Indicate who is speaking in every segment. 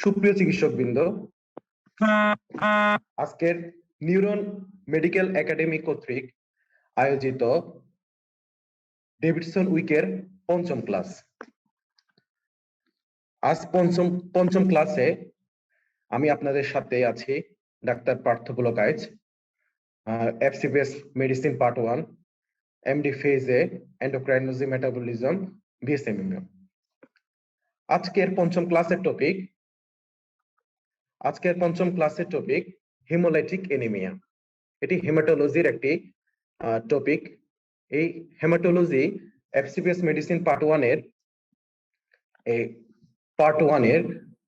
Speaker 1: সুপ্রিয় চিকিৎসকবৃন্দ, আজকের neuron medical academy কর্তৃক আয়োজিত ডেভিডসন উইকের পঞ্চম ক্লাস। আজ পঞ্চম ক্লাসে আমি আপনাদের সাথে আছি doctor Partha Pulak Aich, FCPS medicine part 1, MD phase A, endocrinology metabolism, BSMM. আজকের পঞ্চম ক্লাসের টপিক হেমোলাইটিক এনিমিয়া। এটি হেমাটোলজির একটি টপিক। এই হেমাটোলজি এফসিপিএস মেডিসিন পার্ট 1 এর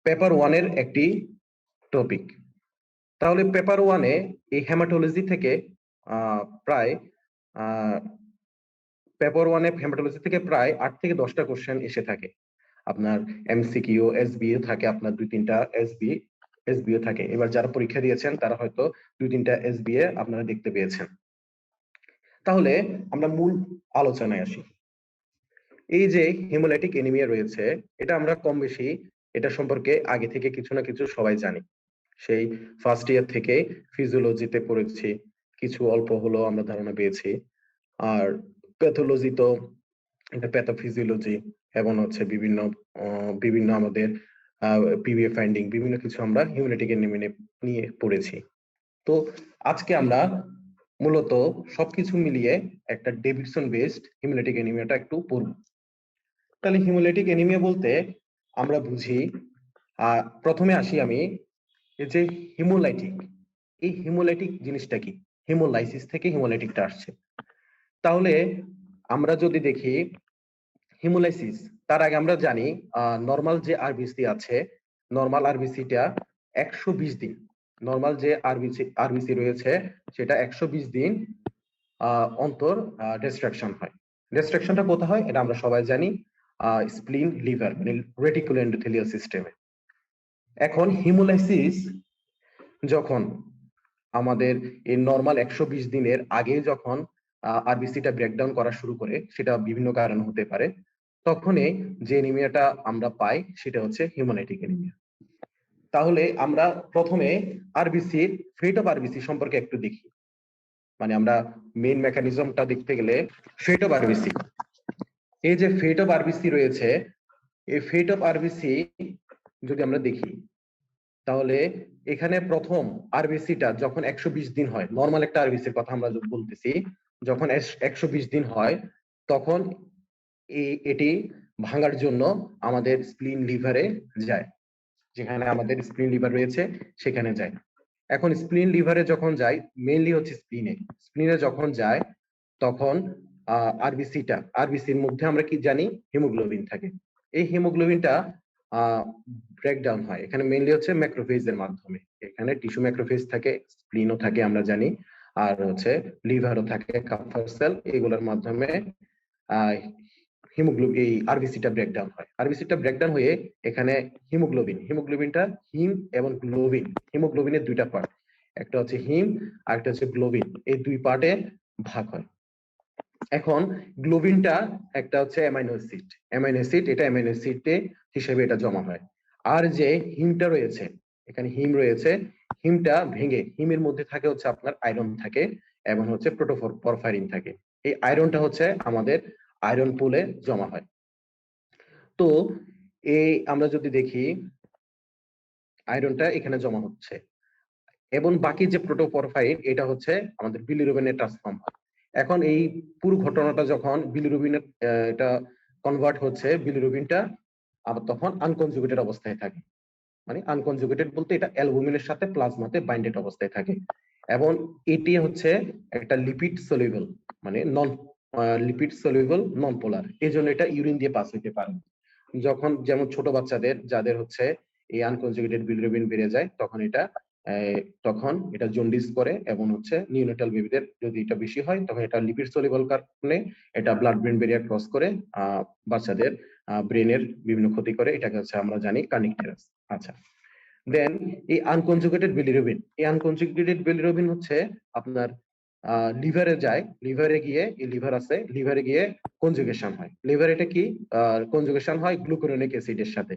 Speaker 1: পেপার 1 এর একটি টপিক। তাহলে পেপার 1 এ এই হেমাটোলজি থেকে প্রায় 8 থেকে 10টা কোশ্চেন এসে থাকে। আপনার এমসিকিউ, এসবিও থাকে, আপনার 2-3টা এসবিও থাকে। এবার যারা পরীক্ষা দিয়েছেন তারা হয়তো 2-3টা এসবিএ আপনারা দেখতে পেয়েছেন। তাহলে আমরা মূল আলোচনায় আসি। এই যে হেমোলাইটিক এনিমিয়া রয়েছে, এটা আমরা কম বেশি এটা সম্পর্কে আগে থেকে কিছু না কিছু সবাই জানি। সেই ফার্স্ট ইয়ার থেকে ফিজিওলজিতে পড়েছি, কিছু অল্প হলেও আমরা ধারণা পেয়েছি। আর প্যাথোলজি তো এটা প্যাথোফিজিওলজি এবং হচ্ছে বিভিন্ন আমাদের পিভিএ ফাইন্ডিং, বিভিন্ন কিছু আমরা হেমোলাইটিক এনিমিয়া নিয়ে পড়েছি। তো আজকে আমরা মূলত সবকিছু মিলিয়ে একটা ডেভিডসন বেসড হেমোলাইটিক এনিমিয়াটা একটু পড়ব। তাহলে হেমোলাইটিক এনিমিয়া বলতে আমরা বুঝি, প্রথমে আসি আমি এই যে হেমোলাইটিক, এই হেমোলাইটিক জিনিসটা কি? হেমোলাইসিস থেকে হেমোলাইটিকটা আসছে। তাহলে আমরা যদি দেখি হেমোলাইসিস, তার আগে আমরা জানি নরমাল যে আরবিসি আছে, নরমাল আরবিসিটা 120 দিন, নরমাল যে আরবিসি রয়েছে সেটা 120 দিন অন্তর ডিস্ট্রাকশন হয়। ডিস্ট্রাকশনটা কোথায় হয় এটা আমরা সবাই জানি, স্প্লিন, লিভার, মানে রেটিকুলো এন্ডোথেলিয়াল সিস্টেমে। এখন হিমোলাইসিস যখন আমাদের এই নরমাল 120 দিনের আগে যখন আরবিসিটা ব্রেকডাউন করা শুরু করে, সেটা বিভিন্ন কারণ হতে পারে, তখনই যে এনিমিয়াটা আমরা পাই সেটা হচ্ছে হেমোলাইটিক এনিমিয়া। তাহলে আমরা প্রথমে আরবিসির ফেট অফ আরবিসি সম্পর্কে একটু দেখি। মানে আমরা মেইন মেকানিজমটা দেখতে গেলে ফেট অফ আরবিসি, এই যে ফেট অফ আরবিসি রয়েছে, এই ফেট অফ আরবিসি যদি আমরা দেখি, তাহলে এখানে প্রথম আরবিসিটা যখন 120 দিন হয়, নরমাল একটা আরবিসির কথা আমরা বলতেছি, যখন 120 দিন হয় তখন এটি ভাঙার জন্য আমাদের স্প্লিন লিভারে যায়, যেখানে আমাদের স্প্লিন লিভার রয়েছে সেখানে যায়। এখন স্প্লিন লিভারে যখন যায়, মেইনলি হচ্ছে স্প্লিনে যখন যায় তখন আরবিসির মধ্যে আমরা কি জানি, হিমোগ্লোবিন থাকে। এই হিমোগ্লোবিনটা ব্রেকডাউন হয় এখানে মেইনলি হচ্ছে ম্যাক্রোফেজের মাধ্যমে। এখানে টিস্যু ম্যাক্রোফেজ থাকে, স্প্লিনও থাকে আমরা জানি, আর হচ্ছে লিভারও থাকে, কাফার সেল, এগুলোর মাধ্যমে এই আরবিসিটা ব্রেকডাউন হয়। আরবিসিটা ব্রেকডাউন হয়ে এখানে হিমোগ্লোবিনটা হিম এবং গ্লোবিন, হিমোগ্লোবিনের দুইটা পার্ট, একটা হচ্ছে হিম আর একটা হচ্ছে গ্লোবিন, এই দুই পার্টে ভাগ হয়। এখন গ্লোবিনটা একটা হচ্ছে অ্যামাইনো অ্যাসিড, এটা অ্যামাইনো অ্যাসিড হিসেবে এটা জমা হয়। আর যে হিমটা রয়েছে, এখানে হিম রয়েছে, হিমটা ভেঙে হিমের মধ্যে থাকে হচ্ছে আপনার আয়রন থাকে এবং হচ্ছে প্রোটোপরফাইরিন থাকে। এই আয়রনটা হচ্ছে আমাদের আয়রন পুলে জমা হয়। তো এই আমরা যদি দেখি আয়রনটা এখানে জমা হচ্ছে এবং বাকি যে প্রোটোপরফাইরিন এটা হচ্ছে আমাদের বিলিরুবিনে ট্রান্সফর্ম হয়। এখন এই পুরো ঘটনাটা যখন বিলিরুবিনে এটা কনভার্ট হচ্ছে, বিলিরুবিনটা আবার তখন আনকনজুগেটেড অবস্থায় থাকে। মানে আনকনজুগেটেড বলতে এটা অ্যালবুমিনের সাথে প্লাজমাতে বাইন্ডেড অবস্থায় থাকে এবং এটি হচ্ছে একটা লিপিড সলিউবল, মানে লিপিড সলিউবল নন পোলার, এই জন্য এটা ইউরিন দিয়ে পাস হইতে পারে। যখন যেমন ছোট বাচ্চাদের যাদের হচ্ছে এই আনকনজুগেটেড বিলিরুবিন বেড়ে যায়, তখন এটা জন্ডিস করে এবং হচ্ছে নিউনেটাল বেবিদের যদি এটা বেশি হয় তখন এটা লিপিড সলিউবল কারণে এটা ব্লাড ব্রেন ব্যারিয়ার ক্রস করে বাচ্চাদের ব্রেনের বিভিন্ন ক্ষতি করে, এটাকে হচ্ছে আমরা জানি কার্নিকটেরাস। আচ্ছা, দেন এই আনকনজুগেটেড বিলিরুবিন হচ্ছে আপনার লিভারে যায়, লিভারে গিয়ে এই লিভারে গিয়ে কনজুগেশন হয়। লিভারে এটা কি কনজুগেশন হয় গ্লুকুরোনিক অ্যাসিডের সাথে।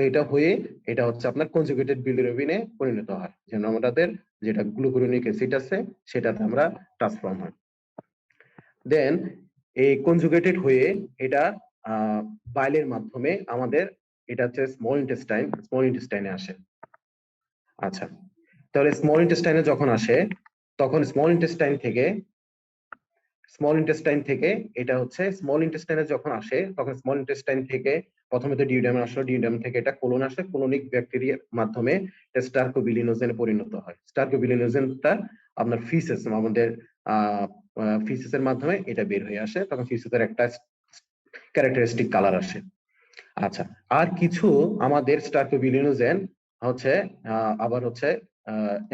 Speaker 1: এটা হয়ে এটা হচ্ছে আপনার কনজুগেটেড বিলিরুবিনে পরিণত হয়, যেন আমাদের যেটা গ্লুকুরোনিক অ্যাসিড আছে সেটাতে আমরা ট্রান্সফর্ম হয়। দেন এই কনজুগেটেড হয়ে এটা বাইলের মাধ্যমে আমাদের এটা হচ্ছে স্মল ইন্টেস্টাইনে আসে। আচ্ছা, তাহলে স্মল ইন্টেস্টাইনে যখন আসে তখন স্মল ইন্টেস্টাইন থেকে এটা হচ্ছে স্মল ইন্টেস্টাইনে যখন আসে তখন স্মল ইন্টেস্টাইন থেকে প্রথমে তো ডিউডামে আসলো, ডিউডাম থেকে এটা কোলন আসে, কোলনিক ব্যাকটেরিয়ার মাধ্যমে স্টার্কোবিলিনোজেনে পরিণত হয়। স্টার্কোবিলিনোজেনটা আপনার ফিসেস, আমাদের ফিসেসের মাধ্যমে এটা বের হয়ে আসে, তখন ফিসেসের একটা ক্যারেক্টারিস্টিক কালার আসে। আচ্ছা, আর কিছু আমাদের স্টার্কোবিলিনোজেন হচ্ছে আবার হচ্ছে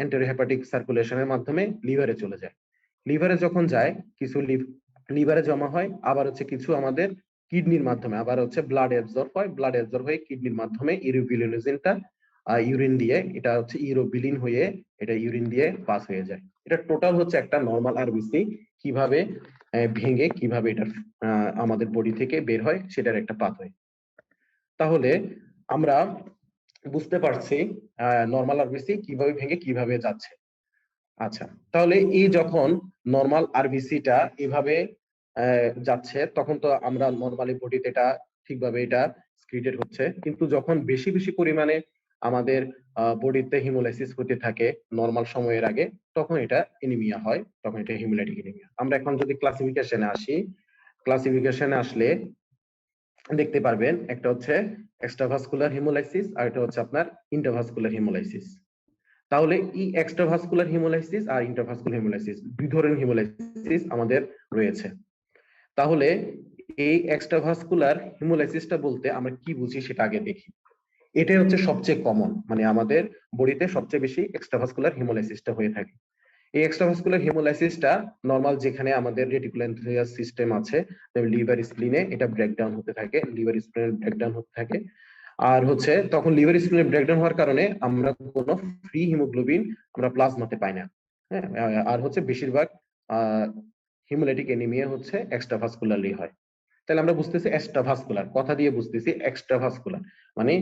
Speaker 1: এন্টেরোহেপাটিক সার্কুলেশনের মাধ্যমে লিভারে চলে যায়। লিভারে যখন যায় কিছু লিভারে জমা হয়, আবার হচ্ছে কিছু আমাদের কিডনির মাধ্যমে আবার হচ্ছে ব্লাড অ্যাবজর্ব হয়, ব্লাড অ্যাবজর্ব হয়ে কিডনির মাধ্যমে ইউরোবিলিনোজেনটা ইউরিন দিয়ে এটা হচ্ছে ইউরোবিলিন হয়ে এটা ইউরিন দিয়ে পাস হয়ে যায়। এটা টোটাল হচ্ছে একটা নরমাল আরবিসি কিভাবে ভেঙে কিভাবে এটা আমাদের বডি থেকে বের হয় সেটার একটা পাথওয়ে। তাহলে আমরা বুঝতে পারছি নরমাল আরবিসি কিভাবে ভেঙে কিভাবে যাচ্ছে। আচ্ছা, তাহলে এই যখন নরমাল আরবিসিটা এভাবে যাচ্ছে তখন তো আমরা নরমালি বডিতে এটা ঠিকভাবে এটা স্ক্রিটেড হচ্ছে, কিন্তু যখন বেশি বেশি পরিমাণে আমাদের বডিতে হিমোলাইসিস হতে থাকে নরমাল সময়ের আগে, তখন এটা এনিমিয়া হয়, তখন এটা হিমোলাইটিক এনিমিয়া। আমরা এখন যদি ক্লাসিফিকেশনে আসি, ক্লাসিফিকেশনে আসলে দেখতে পারবেন একটা হচ্ছে এক্সট্রাভাস্কুলার হিমোলাইসিস আর এটা হচ্ছে আপনার ইন্ট্রাভাস্কুলার হিমোলাইসিস। তাহলে এই এক্সট্রাভাস্কুলার হিমোলাইসিস আর ইন্ট্রাভাস্কুলার হিমোলাইসিস দুই ধরনের হিমোলাইসিস আমাদের রয়েছে। তাহলে এই এক্সট্রাভাস্কুলার হিমোলাইসিসটা বলতে আমরা কি বুঝি সেটা আগে দেখি। এটাই হচ্ছে সবচেয়ে কমন, মানে আমাদের বডিতে সবচেয়ে বেশি এক্সট্রাভাস্কুলার হিমোলাইসিসটা হয়ে থাকে। এই এক্সট্রাভাস্কুলার হিমোলাইসিসটা নরমাল যেখানে আমাদের রেটিকুলার সিস্টেম আছে, লিভার স্প্লিনে এটা ব্রেকডাউন হতে থাকে, লিভার স্প্লিনে ব্রেকডাউন হতে থাকে। আর হচ্ছে তখন লিভার স্প্লিনে ব্রেকডাউন হওয়ার কারণে আমরা কোনো ফ্রি হিমোগ্লোবিন আমরা প্লাজমাতে পাই না। হ্যাঁ, আর হচ্ছে বেশিরভাগ হিমোলাইটিক এনিমিয়া হচ্ছে এক্সট্রাভাস্কুলারলি হয়। তাহলে আমরা বুঝতেছি এক্সট্রাভাস্কুলার, কথা দিয়ে বুঝতেছি এক্সট্রাভাস্কুলার মানে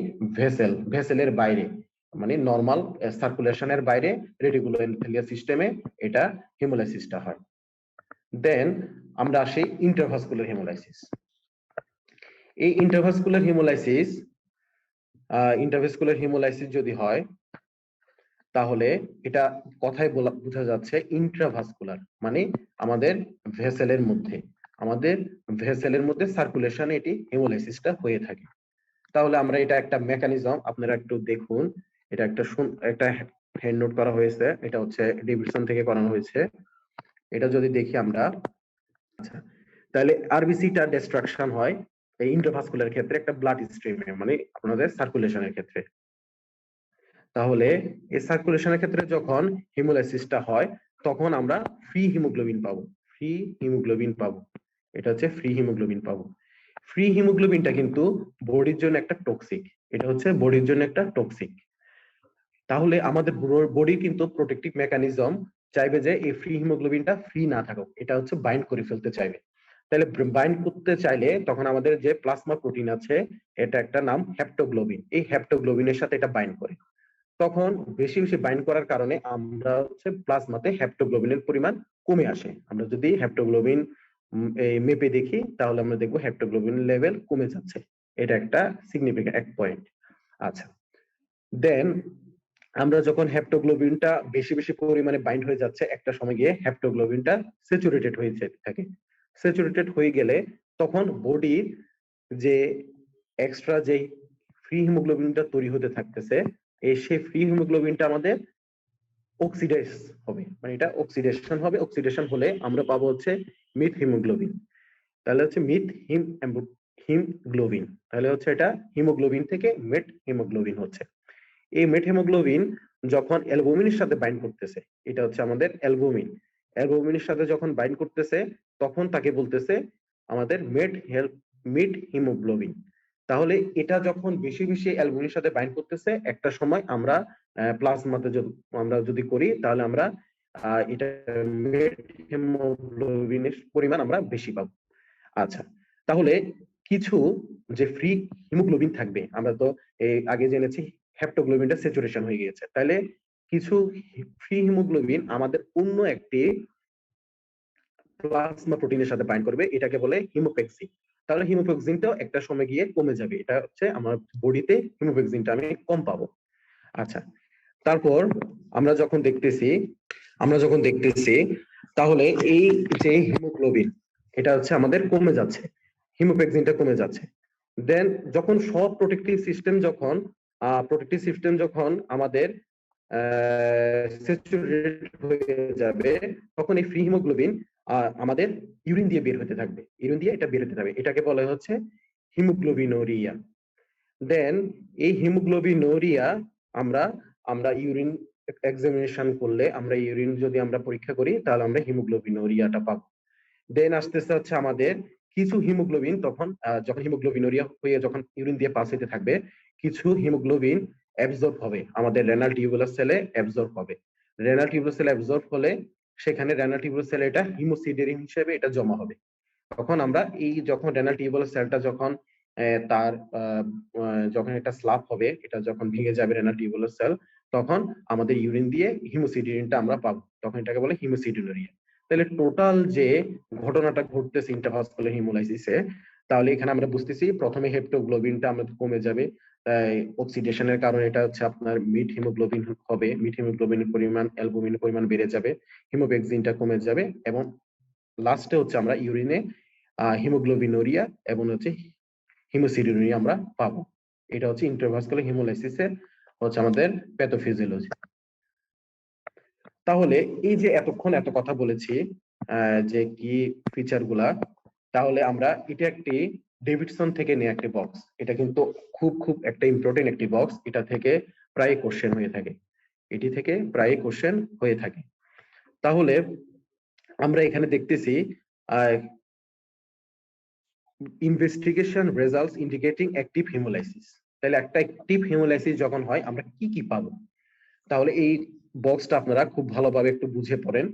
Speaker 1: ভেসেলের বাইরে, মানে নরমাল সার্কুলেশনের বাইরে রেটিকুলার সিস্টেমে এটা হিমোলাইসিসটা হয়। দেন আমরা আসি ইন্টারভাস্কুলার হিমোলাইসিস। এই ইন্টারভাস্কুলার হিমোলাইসিস যদি হয় তাহলে এটা কথায় বোঝা যাচ্ছে ইন্ট্রাভাস্কুলার, মানে আমাদের ভেসেলের মধ্যে সার্কুলেশনে এটি হিমোলাইসিসটা হয়ে থাকে। তাহলে আমরা এটা একটা মেকানিজম, আপনারা একটু দেখুন, এটা একটা হ্যান্ড নোট করা হয়েছে, এটা হচ্ছে ডেভিডসন থেকে করানো হয়েছে। এটা যদি দেখি আমরা, আচ্ছা, তাহলে আরবিসিটা ডিস্ট্রাকশন হয় এই ইন্ট্রাভাস্কুলার ক্ষেত্রে একটা ব্লাড স্ট্রিমে, মানে আপনাদের সার্কুলেশনের ক্ষেত্রে। তাহলে এই সার্কুলেশনের ক্ষেত্রে যখন হিমোলাইসিসটা হয় তখন আমরা ফ্রি হিমোগ্লোবিন পাবো। এটা হচ্ছে ফ্রি হিমোগ্লোবিন পাবো। ফ্রি হিমোগ্লোবিনটা কিন্তু বডির জন্য একটা টক্সিক, এটা হচ্ছে বডির জন্য একটা টক্সিক। তাহলে আমাদের বডি কিন্তু প্রোটেক্টিভ মেকানিজম চাইবে যে এই ফ্রি হিমোগ্লোবিনটা ফ্রি না থাকুক, এটা হচ্ছে বাইন্ড করে ফেলতে চাইবে। তাহলে বাইন্ড করতে চাইলে তখন আমাদের যে প্লাজমা প্রোটিন আছে এটা একটা নাম হেপ্টোগ্লোবিন, এই হেপ্টোগ্লোবিনের সাথে এটা বাইন্ড করে। তখন বেশি বেশি বাইন্ড করার কারণে আমরা হচ্ছে প্লাজমাতে হেপ্টোগ্লোবিনের পরিমাণ কমে আসে। আমরা যদি হেপ্টোগ্লোবিন মেপে দেখি তাহলে আমরা দেখবো হেপ্টোগ্লোবিন লেভেল কমে যাচ্ছে, এটা একটা সিগনিফিকেন্ট এক পয়েন্ট। আচ্ছা, দেন আমরা যখন হেপ্টোগ্লোবিনটা বেশি বেশি পরিমাণে বাইন্ড হয়ে যাচ্ছে একটা সময় গিয়ে হেপ্টোগ্লোবিনটা স্যাচুরেটেড হয়ে যেতে থাকে। স্যাচুরেটেড হয়ে গেলে তখন বডির যে এক্সট্রা যে ফ্রি হিমোগ্লোবিনটা তৈরি হতে থাকতেছে, সেই ফ্রি হিমোগ্লোবিনটা আমাদের অক্সিডাইজ হবে, মানে এটা অক্সিডেশন হবে। অক্সিডেশন হলে আমরা পাবো হচ্ছে মিথ হিমোগ্লোবিন। তাহলে হচ্ছে হিমগ্লোবিন, তাহলে হচ্ছে এটা হিমোগ্লোবিন থেকে মেট হিমোগ্লোবিন হচ্ছে। এই মেট হিমোগ্লোবিন যখন অ্যালবুমিনের সাথে বাইন্ড করতেছে, এটা হচ্ছে আমাদের অ্যালবুমিনের সাথে যখন বাইন্ড করতেছে তখন তাকে বলতেছে আমাদের মিড হিমোগ্লোবিন। তাহলে এটা যখন বেশি বেশি অ্যালবুমিনের সাথে বাইন্ড করতেছে একটা সময় আমরা প্লাজমাতে আমরা যদি করি তাহলে আমরা এটা মিড হিমোগ্লোবিনের পরিমাণ আমরা বেশি পাবো। আচ্ছা, তাহলে কিছু যে ফ্রি হিমোগ্লোবিন থাকবে, আমরা তো আগে জেনেছি হেপ্টোগ্লোবিনটা স্যাচুরেশন হয়ে গিয়েছে, তাহলে কিছু ফ্রি হিমোগ্লোবিন আমাদের অন্য একটি প্লাজমা প্রোটিনের সাথে বাইন্ড করবে, এটাকে বলে হিমোপেক্সিন। তাহলে হিমোপেক্সিনটাও একটা সময় গিয়ে কমে যাবে, এটা হচ্ছে আমার বডিতে হিমোপেক্সিনটা আমি কম পাবো। আচ্ছা, তারপর আমরা যখন দেখতেছি তাহলে এই যে হিমোগ্লোবিন এটা হচ্ছে আমাদের কমে যাচ্ছে, হিমোপেক্সিনটা কমে যাচ্ছে। দেন যখন সব প্রোটেক্টিভ সিস্টেম যখন আমাদের স্যাচুরেট হয়ে যাবে, তখন এই ফ্রি হিমোগ্লোবিন আমাদের ইউরিন দিয়ে বের হতে থাকবে, এটাকে বলা হচ্ছে হিমোগ্লোবিনুরিয়া। দেন এই হিমোগ্লোবিনুরিয়া আমরা আমরা ইউরিন এক্সামিনেশন করলে, আমরা ইউরিন যদি আমরা পরীক্ষা করি তাহলে আমরা হিমোগ্লোবিনুরিয়াটা পাবো। দেন আসতেছে হচ্ছে আমাদের কিছু হিমোগ্লোবিন, তখন যখন হিমোগ্লোবিনুরিয়া হয়ে যখন ইউরিন দিয়ে পাস হতে থাকবে, কিছু হিমোগ্লোবিন অ্যাবজর্ব হবে, আমাদের রেনাল টিউবুলার সেলে অ্যাবজর্ব হবে। রেনাল টিউবুলার সেলে অ্যাবজর্ব হলে সেখানে রেনাল টিউবুলার সেলে এটা হিমোসিডেরিন হিসেবে এটা জমা হবে। তখন আমরা যখন রেনাল টিউবুলার সেলটা যখন তার যখন এটা স্লাপ হবে, এটা যখন ভেঙে যাবে রেনাল টিউবুলার সেল, তখন আমাদের ইউরিন দিয়ে হিমোসিডেরিনটা আমরা পাবো, তখন এটাকে বলে হিমোসিডেরিনুরিয়া। তাহলে টোটাল যে ঘটনাটা ঘটতেছে ইন্ট্রাভাস্কুলার হিমোলাইসিসে, তাহলে এখানে আমরা বুঝতেছি প্রথমে হেপ্টোগ্লোবিনটা আমাদের কমে যাবে, তাই অক্সিডেশনের কারণে এটা হচ্ছে আপনার মিড হিমোগ্লোবিন হবে, মিড হিমোগ্লোবিনের পরিমাণ, অ্যালবুমিনের পরিমাণ বেড়ে যাবে, হিমোপেক্সিনটা কমে যাবে, এবং লাস্টে হচ্ছে আমরা ইউরিনে হিমোগ্লোবিনুরিয়া এবং হচ্ছে হিমোসিডেরিনুরিয়া আমরা পাবো। এটা হচ্ছে ইন্ট্রাভাস্কুলার হিমোলাইসিসের হচ্ছে আমাদের প্যাথোফিজিওলজি। তাহলে এই যে এতক্ষণ এত কথা বলেছি যে কি ফিচার গুলা, তাহলে আমরা এটা একটি ডেভিডসন থেকে নেওয়া একটি বক্স, এটা কিন্তু খুব খুব একটা ইম্পর্টেন্ট একটি বক্স, এটা থেকে প্রায় কোশ্চেন হয়ে থাকে, তাহলে আমরা এখানে দেখতেছি investigation results indicating active haemolysis. তাহলে একটা অ্যাক্টিভ হিমোলাইসিস যখন হয় আমরা কি কি পাবো, তাহলে এই বক্সটা আপনারা খুব ভালোভাবে একটু বুঝে পড়েন।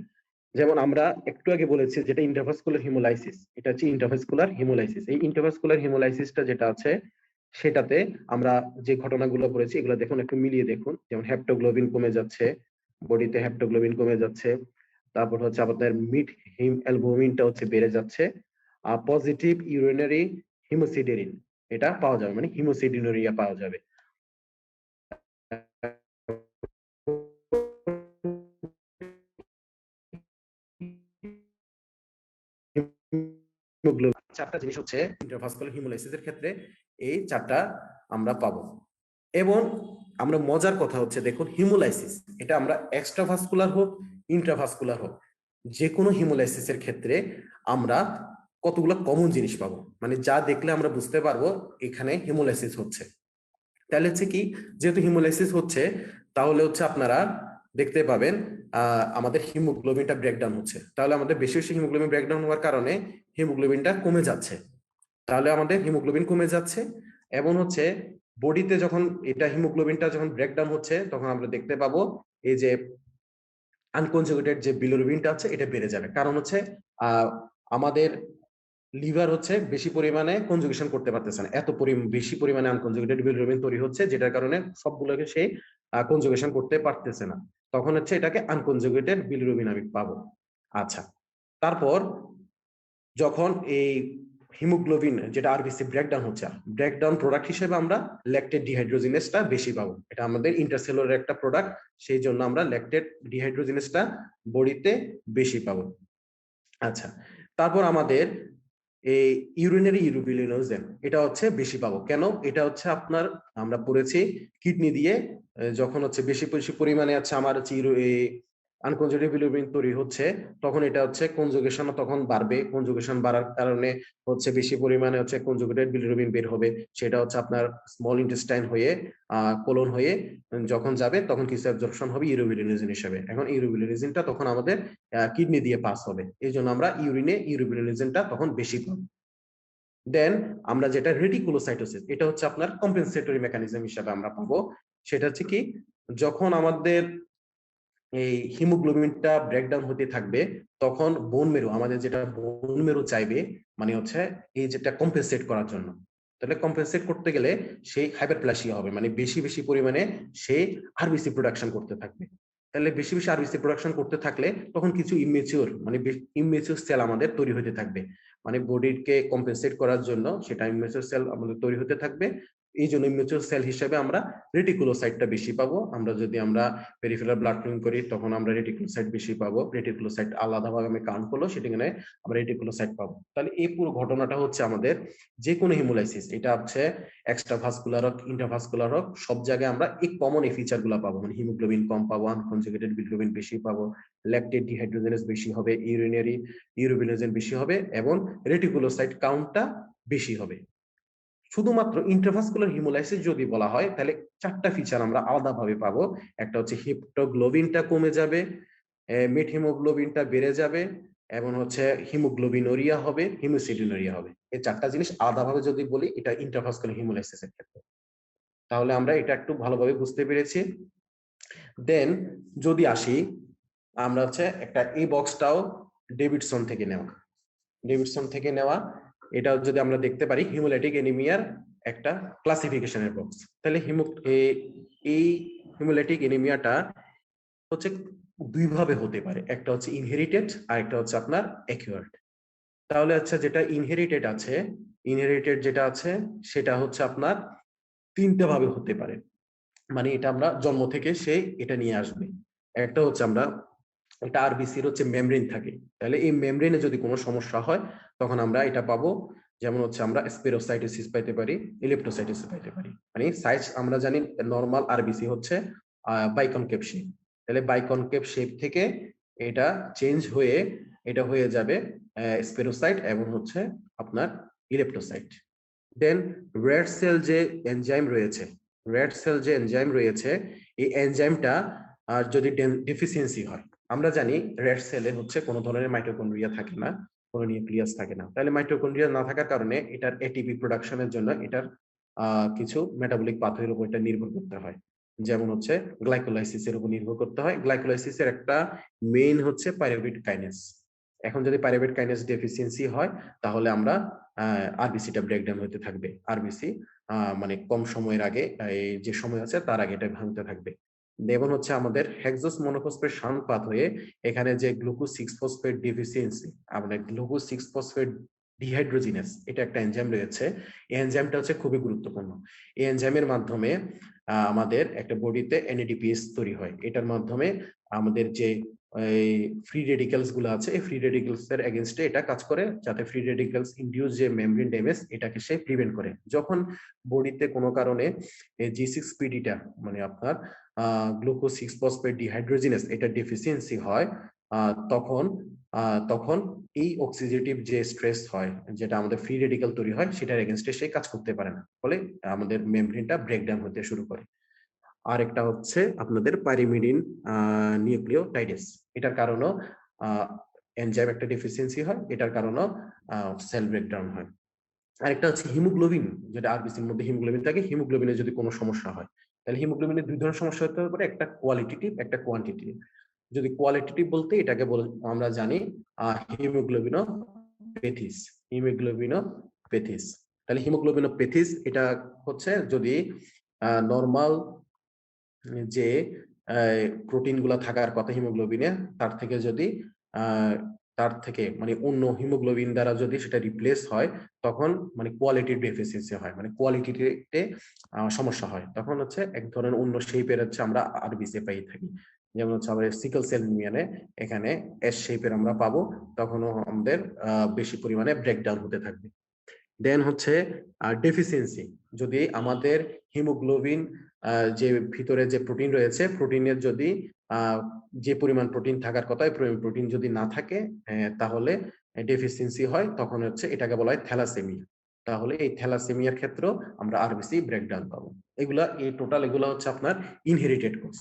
Speaker 1: যেমন আমরা একটু আগে বলেছি যেটা ইন্ট্রাভাস্কুলার হিমোলাইসিস, এটা হচ্ছে ইন্ট্রাভাস্কুলার হিমোলাইসিস। এই ইন্ট্রাভাস্কুলার হিমোলাইসিসটা যেটা আছে সেটাতে আমরা যে ঘটনাগুলো পড়েছি এগুলো দেখুন, একটু মিলিয়ে দেখুন। যেমন হেপ্টোগ্লোবিন কমে যাচ্ছে, বডিতে হেপ্টোগ্লোবিন কমে যাচ্ছে, তারপর হচ্ছে আপনাদের মিড হিম অ্যালবুমিনটা হচ্ছে বেড়ে যাচ্ছে, পজিটিভ ইউরিনারি হিমোসিডেরিন এটা পাওয়া যাবে, মানে হিমোসিডিনুরিয়া পাওয়া যাবে। চারটা জিনিস হচ্ছে ইন্ট্রাভাস্কুলার হিমোলাইসিসের ক্ষেত্রে এই চারটা আমরা পাবো। এবং আমরা মজার কথা হচ্ছে দেখুন, হিমোলাইসিস এটা আমরা এক্সট্রাভাস্কুলার হোক ইন্ট্রাভাস্কুলার হোক, যে কোনো হিমোলাইসিসের ক্ষেত্রে আমরা কতগুলো কমন জিনিস পাবো, মানে যা দেখলে আমরা বুঝতে পারবো এখানে হিমোলাইসিস হচ্ছে। তাহলে হচ্ছে কি, যেহেতু হিমোলাইসিস হচ্ছে তাহলে হচ্ছে আপনারা দেখতে পাবেন আমাদের হিমোগ্লোবিনটা ব্রেকডাউন হচ্ছে, তাহলে আমাদের বেশি বেশি হিমোগ্লোবিন ব্রেকডাউন হওয়ার কারণে হিমোগ্লোবিনটা কমে যাচ্ছে, তাহলে আমাদের হিমোগ্লোবিন কমে যাচ্ছে। এবং হচ্ছে বডিতে যখন এটা হিমোগ্লোবিনটা যখন ব্রেকডাউন হচ্ছে তখন আমরা দেখতে পাবো এই যে আনকনজুগেটেড যে বিলিরুবিনটা আছে এটা বেড়ে যাবে, কারণ হচ্ছে আমাদের লিভার হচ্ছে বেশি পরিমাণে কনজুগেশন করতে পারতেছে না, বেশি পরিমাণে আনকনজুগেটেড বিলিরুবিন তৈরি হচ্ছে, যেটার কারণে সবগুলোকে সে কনজুগেশন করতে পারতেছে না, তখন হচ্ছে এটাকে আনকনজুগেটেড বিলিরুবিন আমি পাবো। আচ্ছা, তারপর যখন এই হিমোগ্লোবিন যেটা আরবিসি ব্রেকডাউন হচ্ছে, ব্রেকডাউন প্রোডাক্ট হিসেবে আমরা ল্যাকটেট ডিহাইড্রোজিনেসটা বেশি পাবো, এটা আমাদের ইন্টারসেলুলার একটা প্রোডাক্ট, সেই জন্য আমরা ল্যাকটেট ডিহাইড্রোজিনেসটা বডিতে বেশি পাবো। আচ্ছা, তারপর আমাদের এই ইউরিনারি ইউরোবিলিনোজেন এটা হচ্ছে বেশি পাবো, কেন? এটা হচ্ছে আপনার আমরা পড়েছি কিডনি দিয়ে যখন হচ্ছে বেশি বেশি পরিমাণে আছে আমার হচ্ছে আনকনজুগেটেড বিলিরুবিন তৈরি হচ্ছে, তখন এটা হচ্ছে কনজুগেশন তখন বাড়বে, কনজুগেশন বাড়ার কারণে হচ্ছে বেশি পরিমাণে হচ্ছে কনজুগেটেড বিলিরুবিন বের হবে, সেটা হচ্ছে আপনার স্মল ইন্টেস্টাইন হয়ে কোলন হয়ে যখন যাবে তখন কিছু অ্যাবজর্পশন হবে ইউরোবিলিনোজেন হিসেবে। এখন ইউরোবিলিনোজেনটা তখন আমাদের কিডনি দিয়ে পাস হবে, এই জন্য আমরা ইউরিনে ইউরোবিলিনোজেনটা তখন বেশি পাবো। দেন আমরা যেটা রেটিকুলোসাইটোসিস, এটা হচ্ছে আপনার কম্পেনসেটরি মেকানিজম হিসেবে আমরা পাবো, সেটা হচ্ছে কি, যখন আমাদের এই হিমোগ্লোবিনটা ব্রেকডাউন হতে থাকবে, তখন বোন মেরু, আমাদের যেটা বোন মেরু চাইবে মানে হচ্ছে এই যেটা কম্পেনসেট করার জন্য, তাহলে কম্পেনসেট করতে গেলে সেই হাইপারপ্লাসিয়া হবে, মানে বেশি বেশি পরিমাণে সে আরবিসি প্রোডাকশন করতে থাকবে। তাহলে বেশি বেশি আরবিসি প্রোডাকশন করতে থাকলে তখন কিছু ইমেচিওর মানে ইমেচিওর সেল আমাদের তৈরি হতে থাকবে, মানে বডিকে কম্পেনসেট করার জন্য সেটা ইমেচিওর সেল আমাদের তৈরি হতে থাকবে। এই জন্য ইমেচিওর সেল হিসেবে আমরা রেটিকুলোসাইটটা বেশি পাবো। আমরা যদি আমরা পেরিফেরাল ব্লাড ফিল্ম করি তখন আমরা রেটিকুলোসাইট বেশি পাবো। রেটিকুলোসাইট আলাদাভাবে আমি কাউন্ট করলো, সেখানে আমরা রেটিকুলোসাইট পাবো। তাহলে এই পুরো ঘটনাটা হচ্ছে আমাদের যে কোনো হিমোলাইসিস, এটা হচ্ছে এক্সট্রা ভাস্কুলার হোক ইন্ট্রাভাস্কুলার হোক, সব জায়গায় আমরা এই কমন এই ফিচার গুলা পাবো, মানে হিমোগ্লোবিন কম পাবো, আনকনজুগেটেড বিলিরুবিন বেশি পাবো, ল্যাকটেট ডিহাইড্রোজেনেস বেশি হবে, ইউরিনারি ইউরোবিনোজেন বেশি হবে এবং রেটিকুলোসাইট কাউন্টটা বেশি হবে। শুধুমাত্র ইন্ট্রাভাস্কুলার হিমোলাইসিস যদি বলা হয় তাহলে চারটা ফিচার আমরা আলাদাভাবে পাবো। একটা হচ্ছে হিপোগ্লোবিনটা কমে যাবে, মিড হিমোগ্লোবিনটা বেড়ে যাবে এবং হচ্ছে হিমোগ্লোবিনুরিয়া হবে, হিমোসিডিনুরিয়া হবে। এই চারটা জিনিস আলাদাভাবে যদি বলি এটা ইন্ট্রাভাস্কুলার হিমোলাইসিসের ক্ষেত্রে। তাহলে আমরা এটা একটু ভালোভাবে বুঝতে পেরেছি। দেন যদি আসি আমরা হচ্ছে একটা এই বক্সটাও ডেভিডসন থেকে নেওয়া, ডেভিডসন থেকে নেওয়া, এটা যদি আমরা দেখতে পারি হিমোলাইটিক এনিমিয়ার একটা ক্লাসিফিকেশনের বক্স। তাহলে এই হিমোলাইটিক এনিমিয়াটা হচ্ছে দুই ভাবে হতে পারে, একটা হচ্ছে ইনহেরিটেড আর একটা হচ্ছে আপনার অ্যাকিউয়ার্ড। তাহলে আচ্ছা যেটা ইনহেরিটেড আছে, ইনহেরিটেড যেটা আছে সেটা হচ্ছে আপনার তিনটা ভাবে হতে পারে, মানে এটা আমরা জন্ম থেকে সে এটা নিয়ে আসবে। একটা হচ্ছে আমরা এটা আরবিসির হচ্ছে মেমব্রেন থাকে, তাহলে এই মেমব্রেনে যদি কোনো সমস্যা হয় তখন আমরা এটা পাবো, যেমন হচ্ছে আমরা স্পেরোসাইটোসিস পাইতে পারি, ইলেপ্টোসাইটোসিস পাইতে পারি। মানে সাইজ আমরা জানি নরমাল আরবিসি হচ্ছে বাইকনকেভ শেপ, তাহলে বাইকনকেভ শেপ থেকে এটা চেঞ্জ হয়ে এটা হয়ে যাবে স্পেরোসাইট এবং হচ্ছে আপনার ইলেপ্টোসাইট। দেন রেড সেল যে এনজাইম রয়েছে, রেড সেল যে এনজাইম রয়েছে, এই এনজাইমটা আর যদি ডেফিসিয়েন্সি হয়, আমরা জানি রেড সেলে হচ্ছে কোনো ধরনের মাইটোকন্ড্রিয়া থাকে না, কোনো নিউক্লিয়াস থাকে না, তাহলে মাইটোকন্ড্রিয়া না থাকার কারণে এটার এটিপি প্রোডাকশনের জন্য এটার কিছু মেটাবলিক পাথওয়ের উপর এটা নির্ভর করতে হয়, যেমন হচ্ছে গ্লাইকোলাইসিসের উপর নির্ভর করতে হয়। গ্লাইকোলাইসিসের একটা মেইন হচ্ছে পাইরুভেট কাইনেস। এখন যদি পাইরুভেট কাইনেস ডেফিসিয়েন্সি হয় তাহলে আমরা আরবিসিটা ব্রেকডাউন হতে থাকবে, আরবিসি মানে কম সময়ের আগে এই যে সময় আছে তার আগে এটা ভাঙতে থাকবে। যেমন হচ্ছে আমাদের হেক্সোস মনোফসফেট শান্ট পাথওয়ে, এখানে যে গ্লুকোজ 6 ফসফেট ডেফিসিয়েন্সি, আমাদের গ্লুকোজ 6 ফসফেট ডিহাইড্রোজিনেস এটা একটা এনজাইম রয়েছে, এই এনজাইমটা হচ্ছে খুবই গুরুত্বপূর্ণ। এই এনজাইমের মাধ্যমে আমাদের একটা বডিতে এনএডিপিএস তৈরি হয়, এটার মাধ্যমে আমাদের যে এই ফ্রি রেডিক্যালস গুলো আছে এই ফ্রি রেডিক্যালস এর এগেইনস্টে এটা কাজ করে, যাতে ফ্রি রেডিক্যালস ইনডিউস যে মেমব্রেন ড্যামেজ এটাকে সে প্রিভেন্ট করে। যখন বডিতে কোনো কারণে এই G6PD-টা মানে আপনার গ্লুকোজ 6 ফসফেট ডিহাইড্রোজিনেস এটা ডেফিসিয়েন্সি হয়, তখন তখন এই অক্সিডেটিভ যে স্ট্রেস হয়, যেটা আমাদের ফ্রি রেডিক্যাল তৈরি হয়, সেটার এগেইনস্টে সে কাজ করতে পারে না, ফলে আমাদের মেমব্রেনটা ব্রেকডাউন হতে শুরু করে। আর একটা হচ্ছে আপনাদের পাইরিমিডিন নিউক্লিওটাইডেস, এটার কারণেও এনজাইম একটা ডেফিসিয়েন্সি হয়, এটার কারণেও সেল ব্রেকডাউন হয়। আরেকটা হচ্ছে হিমোগ্লোবিন, যেটা আরবিসির মধ্যে হিমোগ্লোবিন থাকে, হিমোগ্লোবিনের যদি কোনো সমস্যা হয় তাহলে হিমোগ্লোবিনের দুই ধরনের সমস্যা হতে পারে, একটা কোয়ালিটেটিভ একটা কোয়ান্টিটিভ। যদি কোয়ালিটেটিভ বলতে এটাকে আমরা জানি হিমোগ্লোবিনোপ্যাথিস, হিমোগ্লোবিনোপ্যাথিস। তাহলে হিমোগ্লোবিনোপ্যাথিস এটা হচ্ছে যদি নরমাল যে প্রোটিন গুলা থাকার কথা হিমোগ্লোবিনে তার থেকে যদি তার থেকে মানে অন্য হিমোগ্লোবিন দ্বারা যদি সেটা রিপ্লেস হয় তখন মানে কোয়ালিটির ডেফিসিয়েন্সি হয়, মানে কোয়ালিটিতে সমস্যা হয়, তখন হচ্ছে এক ধরনের অন্য শেপের হচ্ছে আমরা আরবিসি পাই থাকি। যেমন হচ্ছে আমাদের সিকল সেল নিউমোনিয়া, এখানে এস শেপের আমরা পাবো, তখনও আমাদের বেশি পরিমাণে ব্রেকডাউন হতে থাকবে। দেন হচ্ছে ডেফিসিয়েন্সি, যদি আমাদের হিমোগ্লোবিন যে ভিতরে যে প্রোটিন রয়েছে, প্রোটিনের যদি যে পরিমাণ প্রোটিন থাকার কথা প্রোটিন যদি না থাকে তাহলে ডেফিসিয়েন্সি হয়, তখন হচ্ছে এটাকে বলা হয় থ্যালাসেমিয়া। তাহলে এই থ্যালাসেমিয়ার ক্ষেত্রেও আমরা আরবিসি ব্রেকডাউন পাবো। এগুলা এই টোটাল এগুলা হচ্ছে আপনার ইনহেরিটেড কজ।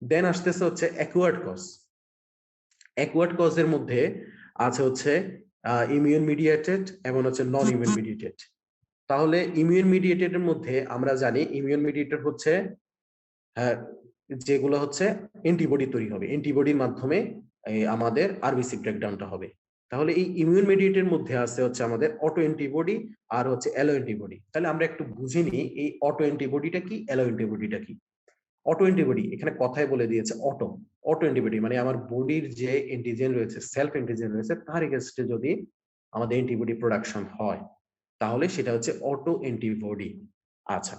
Speaker 1: দেন আসতেছে হচ্ছে অ্যাকুয়ার্ড কজ। অ্যাকুয়ার্ড কজের মধ্যে আছে হচ্ছে ইমিউন মিডিয়েটেড এবং হচ্ছে নন ইমিউন মিডিয়েটেড। তাহলে ইমিউন মিডিয়েটেড এর মধ্যে আমরা জানি ইমিউন মিডিয়েটর হচ্ছে যেগুলো হচ্ছে অ্যান্টিবডি তৈরি হবে, অ্যান্টিবডির মাধ্যমে আমাদের আরবিসি ব্রেকডাউনটা হবে। তাহলে এই ইমিউন মেডিয়েটের মধ্যে আছে হচ্ছে আমাদের অটো অ্যান্টিবডি আর হচ্ছে অ্যালো অ্যান্টিবডি। তাহলে আমরা একটু বুঝে নিই এই অটো অ্যান্টিবডিটা কি, অ্যালো অ্যান্টিবডিটা কি। অটো অ্যান্টিবডি এখানে কথাই বলে দিয়েছে অটো। অটো অ্যান্টিবডি মানে আমার বডির যে অ্যান্টিজেন রয়েছে, সেলফ অ্যান্টিজেন রয়েছে, তার এগেইনস্টে যদি আমাদের অ্যান্টিবডি প্রোডাকশন হয় তাহলে সেটা হচ্ছে অটো অ্যান্টিবডি। আচ্ছা,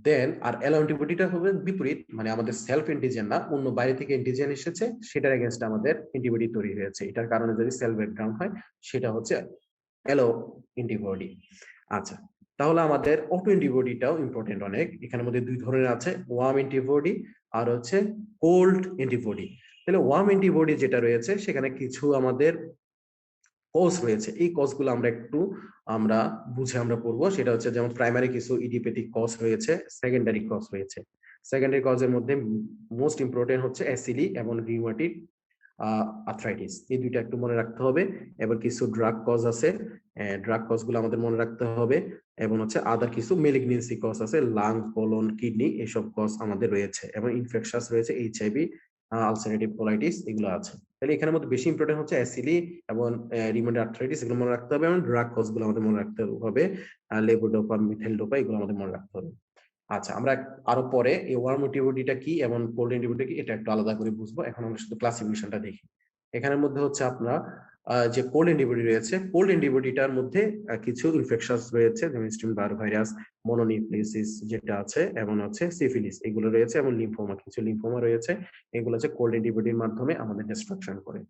Speaker 1: দেন আর অ্যালো অ্যান্টিবডিটা হবে বিপরীত, মানে আমাদের সেলফ অ্যান্টিজেন না, অন্য বাইরে থেকে অ্যান্টিজেন এসেছে, সেটার এগেইনস্টে আমাদের অ্যান্টিবডি তৈরি হয়েছে, এটার কারণে যদি সেল ব্রেকডাউন হয় সেটা হচ্ছে অ্যালো অ্যান্টিবডি। আচ্ছা, তাহলে আমাদের অটো অ্যান্টিবডিটাও ইম্পর্টেন্ট অনেক। এখানের মধ্যে দুই ধরনের আছে, ওয়ার্ম অ্যান্টিবডি আর হচ্ছে কোল্ড অ্যান্টিবডি। তাহলে ওয়ার্ম অ্যান্টিবডি যেটা রয়েছে সেখানে কিছু আমাদের কজ রয়েছে, এই কজগুলো আমরা একটু আমরা বুঝে আমরা পড়বো। সেটা হচ্ছে যেমন প্রাইমারি কিছু ইডিওপ্যাথিক কজ রয়েছে, সেকেন্ডারি কজ রয়েছে। সেকেন্ডারি কজের মধ্যে মোস্ট ইম্পর্টেন্ট হচ্ছে অ্যাসিডি এবং রিউমাটিক আর্থ্রাইটিস, এই দুইটা একটু মনে রাখতে হবে। এবার কিছু ড্রাগ কজ আছে, ড্রাগ কজ গুলো আমাদের মনে রাখতে হবে। এবং হচ্ছে আদার কিছু মেলিগনেন্সি কজ আছে, লাং, কোলন, কিডনি, এসব কজ আমাদের রয়েছে। এবং ইনফেকশাস রয়েছে, এইচআইভি, আলসারেটিভ কোলাইটিস, এগুলো আছে। তাহলে এখানের মধ্যে বেশি ইম্পর্টেন্ট হচ্ছে অ্যাসিডি এবং রিউমাটয়েড আর্থ্রাইটিস, এগুলো মনে রাখতে হবে। এবং ড্রাগ কজ গুলো আমাদের মনে রাখতে হবে, লেভোডোপা, মিথাইলডোপা, এগুলো আমাদের মনে রাখতে হবে। আচ্ছা, আমরা আরো পরে এই ওয়ার্ম অ্যান্টিবডিটা কি এবং কোল্ড অ্যান্টিবডিটা কি এটা একটু আলাদা করে বুঝবো। এখন আমরা শুধু ক্লাসিফিকেশনটা দেখি। এখানের মধ্যে হচ্ছে আপনার যে কোল্ড অ্যান্টিবডি রয়েছে, কোল্ড অ্যান্টিবডিটার মধ্যে কিছু ইনফেকশনস রয়েছে, যেমন স্টিমবার ভাইরাস, মনোনিউক্লিওসিস যেটা আছে, এবং হচ্ছে সিফিলিস, এগুলো রয়েছে, এবং লিম্ফোমা, কিছু লিম্ফোমা রয়েছে। এগুলো হচ্ছে কোল্ড অ্যান্টিবডির মাধ্যমে আমাদের ডিস্ট্রাকশন করে।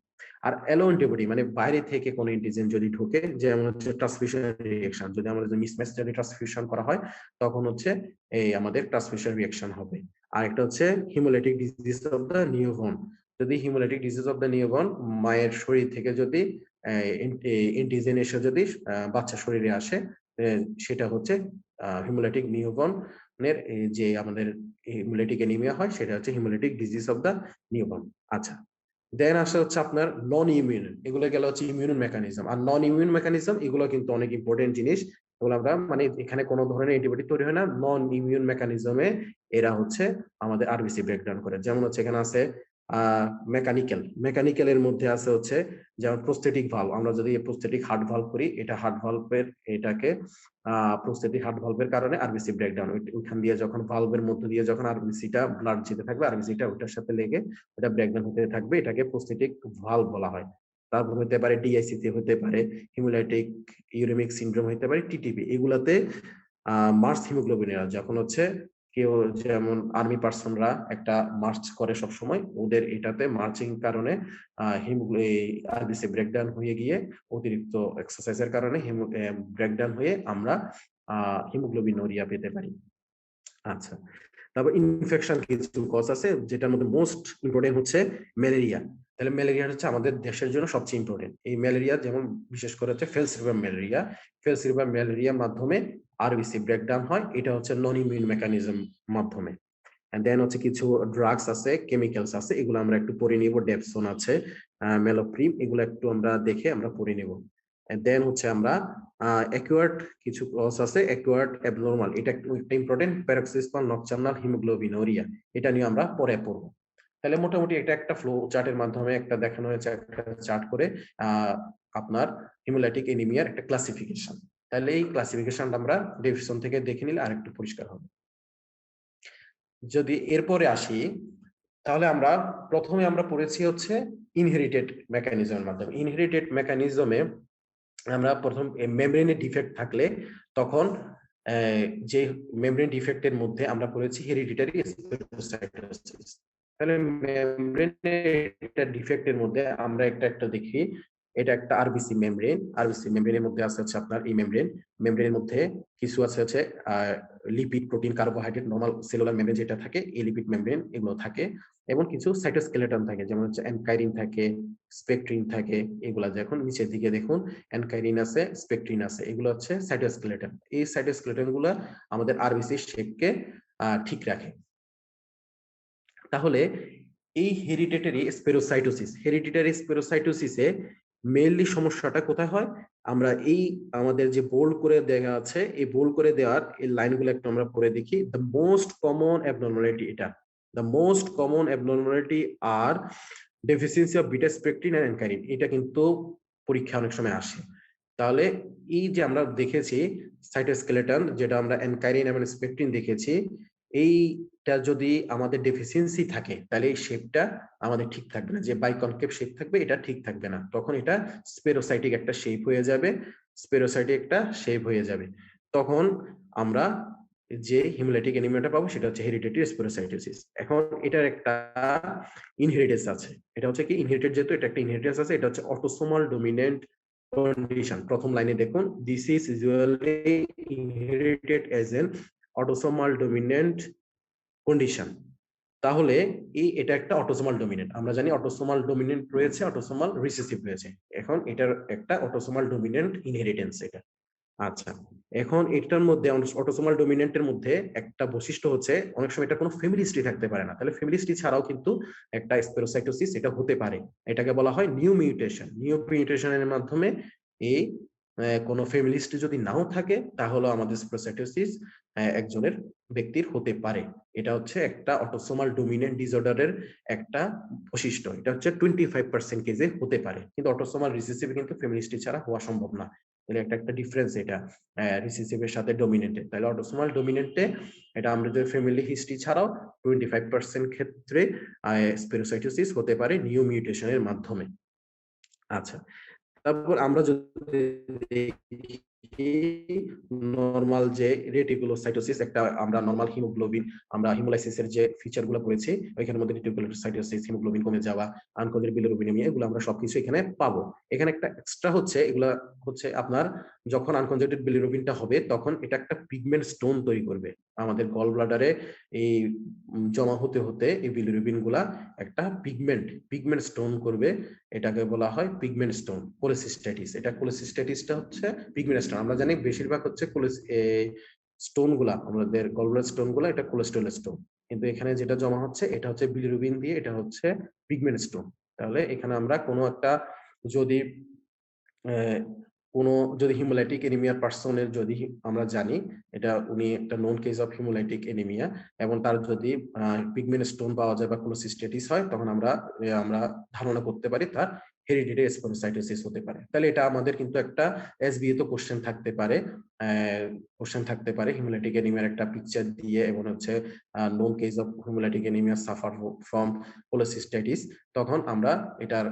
Speaker 1: আর অ্যালো অ্যান্টিবডি মানে বাইরে থেকে কোনো অ্যান্টিজেন যদি ঢোকে, যেমন হচ্ছে ট্রান্সফিউশন রিঅ্যাকশন, যদি আমাদের মিসম্যাচ যদি ট্রান্সফিউশন করা হয় তখন হচ্ছে এই আমাদের ট্রান্সমিশন রিঅ্যাকশন হবে। আর একটা হচ্ছে haemolytic disease of the newborn, যদি haemolytic disease of the newborn মায়ের শরীর থেকে যদি এন্টিজেন এসে যদি বাচ্চা শরীরে আসে, সেটা হচ্ছে হিমোলাইটিক নিউবর্নের যে আমাদের হিমোলাইটিক অ্যানিমিয়া হয়, সেটা হচ্ছে haemolytic disease of the newborn. আচ্ছা, দেন আসা হচ্ছে আপনার নন ইমিউন, এগুলো গেল হচ্ছে ইমিউন মেকানিজম। আর নন ইমিউন মেকানিজম এগুলো কিন্তু অনেক ইম্পর্টেন্ট জিনিস, এগুলো আমরা মানে এখানে কোনো ধরনের অ্যান্টিবডি তৈরি হয় না, নন ইমিউন মেকানিজমে এরা হচ্ছে আমাদের আরবিসি ব্রেকডাউন করে। যেমন হচ্ছে এখানে আছে মেকানিক্যালের মধ্যে আছে হচ্ছে যেমন প্রস্থেটিক ভালভ, আমরা যদি প্রস্থেটিক হার্ট ভালভ করি, এটা হার্ট ভালভের এটাকে প্রস্থেটিক হার্ট ভালভের কারণে আরবিসি ব্রেকডাউন, ওইখান দিয়ে যখন ভালভের মধ্যে দিয়ে যখন আরবিসিটা ব্লাড যেতে থাকবে, আরবিসিটা ওটার সাথে লেগে ওটা ব্রেকডাউন হতে থাকবে, এটাকে প্রস্থেটিক ভালভ বলা হয়। তারপর হতে পারে ডিআইসিতে, হতে পারে হিমোলাইটিক ইউরেমিক সিনড্রোম, হতে পারে টিটিপি। এগুলাতে মার্চ হিমোগ্লোবিনেরা যখন হচ্ছে কেউ, যেমন আর্মি পার্সনরা একটা মার্চ করে সব সময়, ওদের এটাতে মার্চিং কারণে আরবিসি ব্রেকডাউন হয়ে গিয়ে অতিরিক্ত এক্সারসাইজের কারণে ব্রেকডাউন হয়ে আমরা হিমোগ্লোবিনুরিয়া পেতে পারি। আচ্ছা, তারপর ইনফেকশন কিছু কজ আছে, যেটার মধ্যে মোস্ট ইম্পর্টেন্ট হচ্ছে ম্যালেরিয়া। তাহলে ম্যালেরিয়া হচ্ছে আমাদের দেশের জন্য সবচেয়ে ইম্পর্টেন্ট। এই ম্যালেরিয়া যেমন বিশেষ করে হচ্ছে ফেলসিলভার ম্যালেরিয়া, ফেলসিলভার ম্যালেরিয়ার মাধ্যমে আরবিসি ব্রেকডাউন হয়, এটা হচ্ছে নন ইমিউন মেকানিজম মাধ্যমে। এন্ড দেন হচ্ছে কিছু ড্রাগস আছে, কেমিক্যালস আছে, এগুলো আমরা একটু পড়ে নিব। ডেপসন আছে, মেলোপ্রিম, এগুলো একটু আমরা দেখে আমরা পড়ে নিব। এন্ড দেন হচ্ছে আমরা অ্যাকুয়ার্ড কিছু কজ আছে, অ্যাকুয়ার্ড অ্যাবনরমাল, এটা একটা ইম্পর্টেন্ট, প্যারক্সিসমাল নকটার্নাল হিমোগ্লোবিনুরিয়া, এটা নিয়ে আমরা পরে পড়বো। তাহলে মোটামুটি এটা একটা ফ্লো চার্টের মাধ্যমে একটা দেখানো হয়েছে, একটা চার্ট করে আপনার হিমোলাইটিক এনিমিয়ার একটা ক্লাসিফিকেশন। তাহলে এই ক্লাসিফিকেশনটা আমরা ডেফিনিশন থেকে দেখে নিলে আরেকটু পরিষ্কার হবে। যদি এরপরে আসি, তাহলে আমরা প্রথমে আমরা পড়েছি হচ্ছে ইনহেরিটেড মেকানিজমের মাধ্যমে। ইনহেরিটেড মেকানিজমে আমরা প্রথম মেমব্রেনে ডিফেক্ট থাকলে তখন যে মেমব্রেন ডিফেক্টের মধ্যে আমরা পড়েছি হেরিডিটারি স্পেরোসাইটোসিস। তাহলে মেমব্রেনের ডিফেক্টের মধ্যে আমরা একটা দেখি, এটা একটা আরবিসি মেমব্রেন। আরবিসি মেমব্রেনের মধ্যে আছে হচ্ছে আপনার এই মেমব্রেনের মধ্যে কিছু আছে হচ্ছে lipid, protein, carbohydrate, normal cellular membrane যেটা থাকে, এই লিপিড মেমব্রেন এগুলো থাকে, এবং কিছু সাইটোস্কেলেটন থাকে, যেমন হচ্ছে অ্যানকাইরিন থাকে, স্পেকট্রিন থাকে। এগুলা যখন নিচের দিকে দেখুন, অ্যানকাইরিন আছে, স্পেকট্রিন আছে, এগুলো হচ্ছে সাইটোস্কেলেটন। এই সাইটোস্কেলেটন গুলা আমাদের আরবিসি শেপকে ঠিক রাখে। তাহলে এই হেরিডিটারি স্পেরোসাইটোসিসে মেইনলি সমস্যাটা কোথায় হয়? আমরা এই আমাদের যে বোল্ড করে দেওয়া আছে, এই বোল্ড করে দেওয়ার এই লাইনগুলো একটু আমরা পড়ে দেখি। দ্য মোস্ট কমন অ্যাবনর্মালিটি এটা, দ্য মোস্ট কমন অ্যাবনর্মালিটি আর deficiency of beta spectrin and ankyrin, এটা কিন্তু পরীক্ষা অনেক সময় আসে। তাহলে এই যে আমরা দেখেছি সাইটোস্কেলেটন, যেটা আমরা অ্যানকাইরিন এবং স্পেকট্রিন দেখেছি, এইটা যদি আমাদের ডেফিসিয়েন্সি থাকে তাহলে এই শেপটা আমাদের ঠিক থাকবে না, যে বাইকনকেভ শেপ থাকবে এটা ঠিক থাকবে না, তখন এটা স্পেরোসাইটিক একটা শেপ হয়ে যাবে, স্পেরোসাইটিক একটা শেপ হয়ে যাবে। তখন আমরা যে হিমোলাইটিক অ্যানিমিয়াটা পাবো সেটা হচ্ছে হেরিডিটারি স্পেরোসাইটোসিস। এখন এটার একটা ইনহেরিটেন্স আছে, এটা হচ্ছে কি ইনহেরিটেড, যেহেতু এটা একটা ইনহেরিটেন্স আছে, এটা হচ্ছে অটোসোমাল ডমিনেন্ট কন্ডিশন। প্রথম লাইনে দেখুন, this is usually inherited as an autosomal dominant condition. তাহলে এটা একটা অটোসোমাল ডমিনেন্ট, আমরা জানি অটোসোমাল ডমিনেন্ট রয়েছে, অটোসোমাল রিসেসিভ রয়েছে। এখন এটার একটা অটোসোমাল ডমিনেন্ট ইনহেরিটেন্স এটা। আচ্ছা, এখন এটার মধ্যে অটোসোমাল ডমিনেন্টের মধ্যে একটা বৈশিষ্ট্য হচ্ছে অনেক সময় এটা কোনো ফ্যামিলি হিস্ট্রি থাকতে পারে না, তাহলে ফ্যামিলি হিস্ট্রি ছাড়াও কিন্তু একটা স্পেরোসাইটোসিস এটা হতে পারে। এটাকে বলা হয় নিউ মিউটেশন। নিউ মিউটেশনের মাধ্যমে এই কোনো ফ্যামিলি হিস্ট্রি যদি নাও থাকে তাহলে আমাদের স্পেরোসাইটোসিস একজনের ব্যক্তির হতে পারে। এটা হচ্ছে একটা অটোসোমাল ডমিনেন্ট ডিসঅর্ডারের একটা বৈশিষ্ট্য। এটা হচ্ছে 25% কেসে হতে পারে, কিন্তু অটোসোমাল রিসেসিভ কিন্তু ফ্যামিলি হিস্ট্রি ছাড়া হওয়া সম্ভব না। তাহলে একটা ডিফারেন্স এটা রিসেসিভের সাথে ডমিনেন্টে। তাহলে অটোসোমাল ডমিনেন্টে এটা আমাদের ফ্যামিলি হিস্ট্রি ছাড়াও 25% ক্ষেত্রে স্পেরোসাইটোসিস হতে পারে নিউ মিউটেশনের মাধ্যমে। আচ্ছা, তারপর আমরা যদি দেখি নরমাল যে রেটিকুলোসাইটোসিস, একটা আমরা নরমাল হিমোগ্লোবিন, আমরা হিমোলাইসিসের যে ফিচার গুলো পড়েছি ওইখানের মধ্যে রেটিকুলোসাইটোসিস, হিমোগ্লোবিন কমে যাওয়া, আনকন্ট্রোলড বিলিরুবিনেমিয়া, এগুলো আমরা সবকিছু এখানে পাবো। এখানে একটা এক্সট্রা হচ্ছে, এগুলা হচ্ছে আপনার যখন আনকন্ট্রোলড বিলিরুবিনটা হবে তখন এটা একটা পিগমেন্ট স্টোন তৈরি করবে আমাদের গল ব্লাডারে। এই জমা হতে হতে এই বিলিরুবিন গুলা একটা পিগমেন্ট স্টোন করবে, এটাকে বলা হয় পিগমেন্ট স্টোন, কোলেসিস্টেটিস। এটা কোলেসিস্টেটিসটা হচ্ছে পিগমেন্ট স্টোন। আমরা জানি বেশিরভাগ হচ্ছে স্টোন গুলা, আমাদের গলব্লাডার স্টোন গুলা এটা কোলেস্ট্রল স্টোন, কিন্তু এখানে যেটা জমা হচ্ছে এটা হচ্ছে বিলিরুবিন দিয়ে, এটা হচ্ছে পিগমেন্ট স্টোন। তাহলে এখানে আমরা কোনো একটা যদি কোনো যদি হিমোলাইটিক এনিমিয়ার পার্সনের যদি আমরা জানি এটা উনি একটা known case of haemolytic anaemia, এবং তার যদি পিগমেন্ট স্টোন পাওয়া যায় বা কোলোসিস্টেটিস হয়, তখন আমরা আমরা ধারণা করতে পারি তার হেরিডিটারি স্পন্ডাইলোসাইটোসিস হতে পারে। তাহলে এটা আমাদের কিন্তু একটা এসবিএ তো কোশ্চেন থাকতে পারে, হিমোলাইটিক এনিমিয়ার একটা পিকচার দিয়ে, এবং হচ্ছে known case of haemolytic anaemia suffer from cholecystitis, তখন আমরা এটার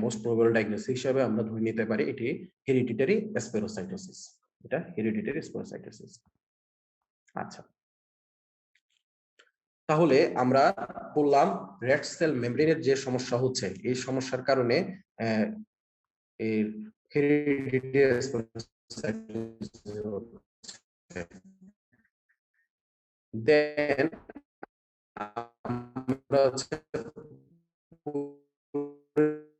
Speaker 1: মোস্ট প্রবাবল ডায়াগনোসিস হিসেবে আমরা ধরে নিতে পারি এটি হেরিডিটারি স্পেরোসাইটোসিস। এটা হেরিডিটারি স্পেরোসাইটোসিস। আচ্ছা, তাহলে আমরা বললাম রেড সেল মেমব্রেনের যে সমস্যা হচ্ছে, এই সমস্যার কারণে এর হেরিডিটারি স্পেরোসাইটোসিস হচ্ছে। দেন আমরা হচ্ছে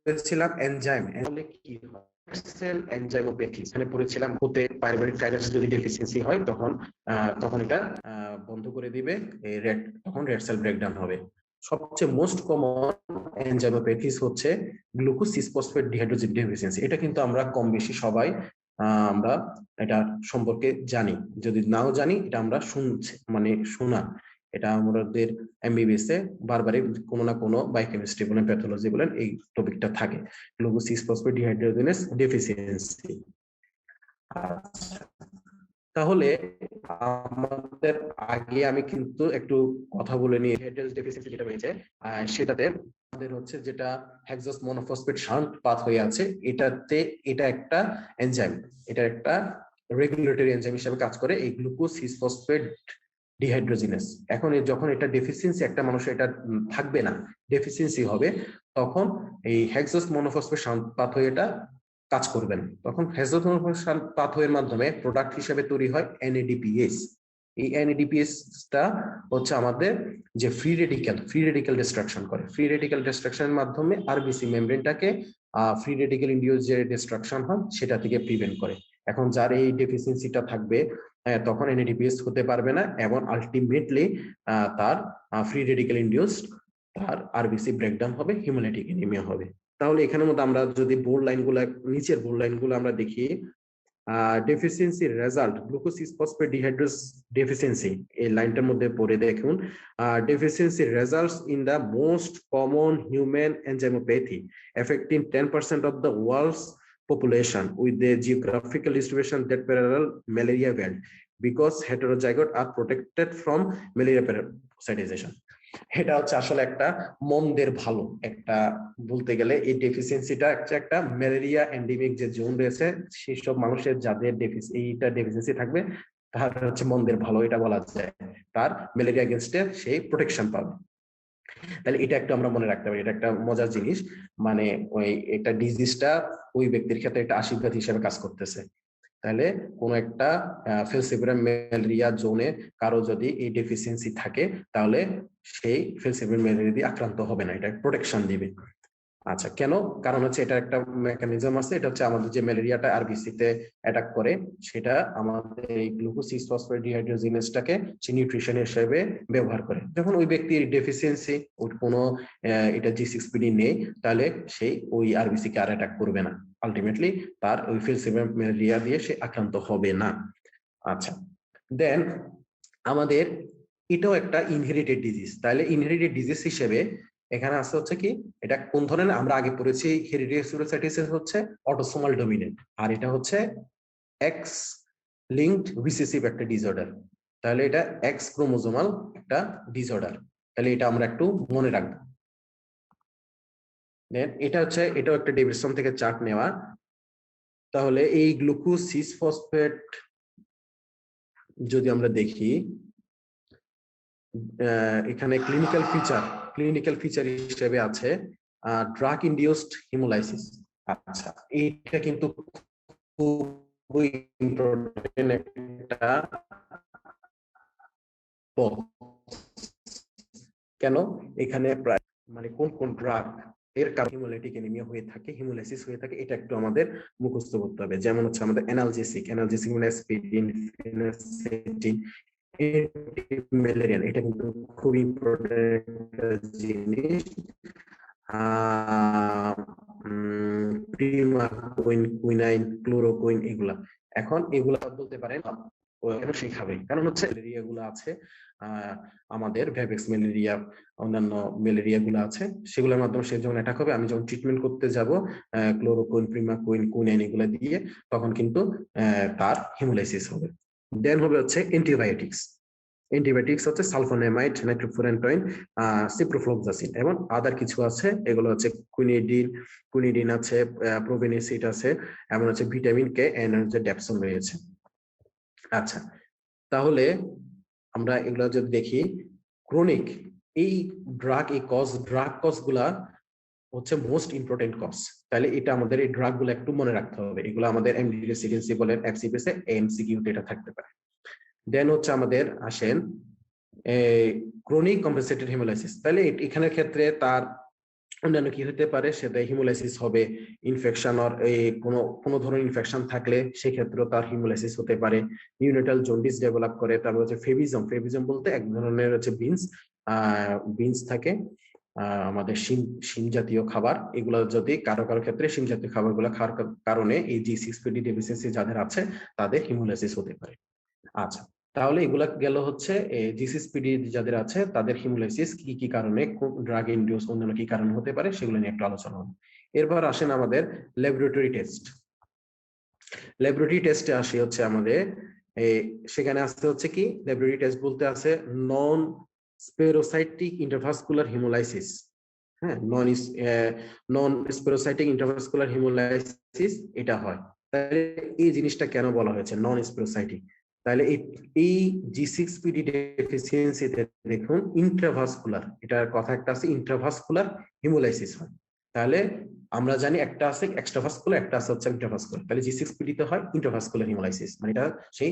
Speaker 1: পড়েছিলাম এনজাইম, তাহলে কি হয় সেল এনজাইমোপ্যাথি এখানে পড়েছিলাম, হতে পাইরুভেট কাইনেস যদি ডেফিসিয়েন্সি হয় তখন তখন এটা বন্ধ করে দিবে, তখন রেড সেল ব্রেকডাউন হবে। সবচেয়ে মোস্ট কমন এনজাইমোপ্যাথিস হচ্ছে গ্লুকোজ সিক্স ফসফেট ডিহাইড্রোজেন ডেফিসিয়েন্সি। এটা কিন্তু আমরা কম বেশি সবাই আমরা এটা সম্পর্কে জানি, যদি নাও জানি এটা আমরা শুনছি, মানে শোনা, এটা আমাদের এমবিবিএস এ বারবারই কোনো না কোনো বায়োকেমিস্ট্রি বলেন, প্যাথোলজি বলেন, এই টপিকটা থাকে, glucose six phosphate dehydrogenase deficiency. তাহলে আমাদের আগে আমি কিন্তু একটু কথা বলে নিই, হেডেলস ডেফিসিয়েন্সি যেটা হয়েছে সেটাতে আমাদের হচ্ছে যেটা হেক্সাস মনোফসফেট শান্ট পাথওয়ে আছে, এটাতে এটা একটা এনজাইম, এটা একটা রেগুলেটরি এনজাইম হিসেবে কাজ করে, এই গ্লুকোজ সিক্স ফসফেট ডিহাইড্রোজিনেস। এখন যখন এটা ডেফিসিয়েন্সি একটা মানুষের এটা থাকবে না, ডেফিসিয়েন্সি হবে, তখন এই হেক্সাস মনোফসফেট শান্ট পাথওয়েটা কাজ করবেন, তখন হেক্সাস পাথওয়ের মাধ্যমে প্রোডাক্ট হিসেবে তৈরি হয় এনএডিপিএস। এই এনএডিপিএসটা হচ্ছে আমাদের যে ফ্রি রেডিক্যাল ডিস্ট্রাকশন করে, ফ্রি রেডিক্যাল ডিস্ট্রাকশনের মাধ্যমে আরবিসি মেমব্রেনটাকে ফ্রি রেডিক্যাল ইন্ডিউস যে ডিস্ট্রাকশন হয় সেটা থেকে প্রিভেন্ট করে। এখন যার এই ডেফিসিয়েন্সিটা থাকবে তখন এনএডিপিএস হতে পারবে না, এবং আলটিমেটলি তার ফ্রি রেডিক্যাল ইন্ডিউসড তার আরবিসি ব্রেকডাউন হবে, হিমোলাইটিক এনিমিয়া হবে। তাহলে এখানের মধ্যে আমরা যদি বোল্ড লাইনগুলো, নিচের বোল্ড লাইনগুলো আমরা দেখি, deficiency result glucose six phosphate dehydrogenase deficiency এই লাইনটার মধ্যে পড়ে দেখুন deficiency results in the most common human enzymopathy affecting 10% of the world's population with the geographical distribution that parallel malaria belt because heterozygote are protected from malaria parasitization. এটা হচ্ছে আসলে একটা মন্দের ভালো একটা বলতে গেলে এই ডেফিসিয়েন্সিটা একটা ম্যালেরিয়া এন্ডেমিক যে জোন রয়েছে সেই সব মানুষের যাদের এইটা ডেফিসিয়েন্সি থাকবে তার হচ্ছে মন্দের ভালো এটা বলা যায় তার ম্যালেরিয়া এগেইনস্টে সেই প্রোটেকশন পাবে তাহলে এটা একটু আমরা মনে রাখতে পারি এটা একটা মজার জিনিস মানে ওই একটা ডিজিজটা ওই ব্যক্তির ক্ষেত্রে একটা আশীর্বাদ হিসেবে কাজ করতেছে তাহলে কোন একটা ফেলসিফেরাম ম্যালেরিয়া জোনে কারো যদি এই ডেফিসিয়েন্সি থাকে তাহলে সেই ফেলসিফেরাম ম্যালেরিয়া দিয়ে আক্রান্ত হবে না এটা প্রোটেকশন দিবে আচ্ছা কেন কারণ হচ্ছে এটা একটা মেকানিজম আছে এটা হচ্ছে আমাদের যে ম্যালেরিয়াটা আরবিসি তে অ্যাটাক করে সেটা আমাদের এই গ্লুকোজ সিক্স ফসফেট ডিহাইড্রোজিনেসটাকে সে নিউট্রিশন হিসেবে ব্যবহার করে যখন ওই ব্যক্তির ডেফিসিয়েন্সি ওর কোনো এটা জি6পিডি নেই তাহলে সেই ওই আরবিসি কে আর অ্যাটাক করবে না আলটিমেটলি তার ওই ফেলসিফেরাম ম্যালেরিয়া দিয়ে সে আক্রান্ত হবে না আচ্ছা দেন আমাদের এটাও একটা ইনহেরিটেড ডিজিজ তাহলে ইনহেরিটেড ডিজিজ হিসেবে এখানে আছে হচ্ছে কি এটা কোন ধরনের আমরা আগে পড়েছি হেরিডিটারি স্পিরোসাইটিস হচ্ছে অটোসোমাল ডমিনেন্ট আর এটা হচ্ছে এক্স লিঙ্কড রিসেসিভ একটা ডিসঅর্ডার তাহলে এটা এক্স ক্রোমোজোমাল একটা ডিসঅর্ডার তাহলে এটা আমরা একটু মনে রাখবো দেন এটা হচ্ছে এটাও একটা ডেভিডসন থেকে চার্ট নেওয়া তাহলে এই গ্লুকোজ সিক্স ফসফেট যদি আমরা দেখি এখানে ক্লিনিক্যাল ফিচার হিসেবে আছে ড্রাগ ইনডিউসড হিমোলাইসিস আচ্ছা এটা কিন্তু খুবই ইম্পর্টেন্ট একটা কেন এখানে প্রায় মানে কোন ড্রাগ এর কারণে হিমোলাইটিক অ্যানিমিয়া হয়ে থাকে হিমোলাইসিস হয়ে থাকে এটা একটু আমাদের মুখস্থ করতে হবে যেমন হচ্ছে আমাদের অ্যানালজেসিক মানে অ্যাসপিরিন ফেনাসেটিন ম্যালেরিয়ান এটা কিন্তু খুব ইম্পর্টেন্ট জিনিস কুইনাইন ক্লোরোকুইন এগুলা এখন এগুলা বলতে পারেন শিখাবে কারণ হচ্ছে ম্যালেরিয়া গুলো আছে আমাদের ভ্যাবেক্স ম্যালেরিয়া অন্যান্য ম্যালেরিয়া গুলো আছে সেগুলোর মাধ্যমে সে যখন অ্যাটাক হবে আমি যখন ট্রিটমেন্ট করতে যাব ক্লোরোকুইন প্রিমাকুইন কুইনাইন এগুলো দিয়ে তখন কিন্তু তার হিমোলাইসিস হবে দেন হবে হচ্ছে অ্যান্টিবায়োটিক্স হচ্ছে সালফোনেমাইড নাইট্রোফুরেন্টয়েন সিপ্রোফ্লক্সাসিন এবং আদার কিছু আছে এগুলো হচ্ছে কুইনিডিন আছে প্রোভেনিসিড আছে এমন হচ্ছে ভিটামিন কে এন্ড হচ্ছে ড্যাপসন রয়েছে আচ্ছা তাহলে আমরা এগুলো যদি দেখি ক্রনিক এই ড্রাগ কজ গুলা হচ্ছে মোস্ট ইম্পর্টেন্ট কজ তাহলে এটা আমাদের এই ড্রাগ গুলো একটু মনে রাখতে হবে এগুলো আমাদের এমডিডি সিকেন্সি বলেন এফসিপিএস এ এমসিকিউ এটা থাকতে পারে দেন হচ্ছে আমাদের আসেন ক্রনিক কম্পেনসেটেড হিমোলাইসিস তাহলে এখানের ক্ষেত্রে তার অন্যান্য কি হতে পারে সেটা হিমোলাইসিস হবে ইনফেকশন আর কোনো ধরনের ইনফেকশন থাকলে সেক্ষেত্রেও তার হিমোলাইসিস হতে পারে নিউনেটাল জন্ডিস ডেভেলপ করে তারপর হচ্ছে ফেভিজম বলতে এক ধরনের হচ্ছে বিনস থাকে আমাদের শিম জাতীয় খাবার এগুলো যদি কারো ক্ষেত্রে শিম জাতীয় খাবারগুলো খাওয়ার কারণে এই জি6পিডি ডেফিসিয়েন্সি যাদের আছে তাদের হিমোলাইসিস হতে পারে আচ্ছা তাহলে এগুলা গেল হচ্ছে জি6পিডি যাদের আছে তাদের হিমোলাইসিস কি কারণে ড্রাগ ইনডিউস অন্যান্য কি কারণে হতে পারে সেগুলো নিয়ে একটু আলোচনা হবে এরপর আসেন আমাদের ল্যাবরেটরি টেস্টে আসি হচ্ছে আমাদের সেখানে আসতে হচ্ছে কি ল্যাবরেটরি টেস্ট বলতে আছে নন স্পেরোসাইটিক ইন্টারভাস্কুলার হিমোলাইসিস হ্যাঁ নন স্পেরোসাইটিক ইন্টারভাস্কুলার হিমোলাইসিস এটা হয় তাহলে এই জিনিসটা কেন বলা হয়েছে নন স্পেরোসাইটিক তাহলে এই জি6পিডি ডেফিসিয়েন্সিতে দেখুন ইন্ট্রাভাস্কুলার এটার কথা একটা আছে ইন্ট্রাভাস্কুলার হিমোলাইসিস হয় তাহলে আমরা জানি একটা আছে এক্সট্রাভাস্কুলার একটা আছে হচ্ছে ইন্ট্রাভাস্কুলার তাহলে জি6পিডি তে হয় ইন্ট্রাভাস্কুলার হিমোলাইসিস মানে এটা সেই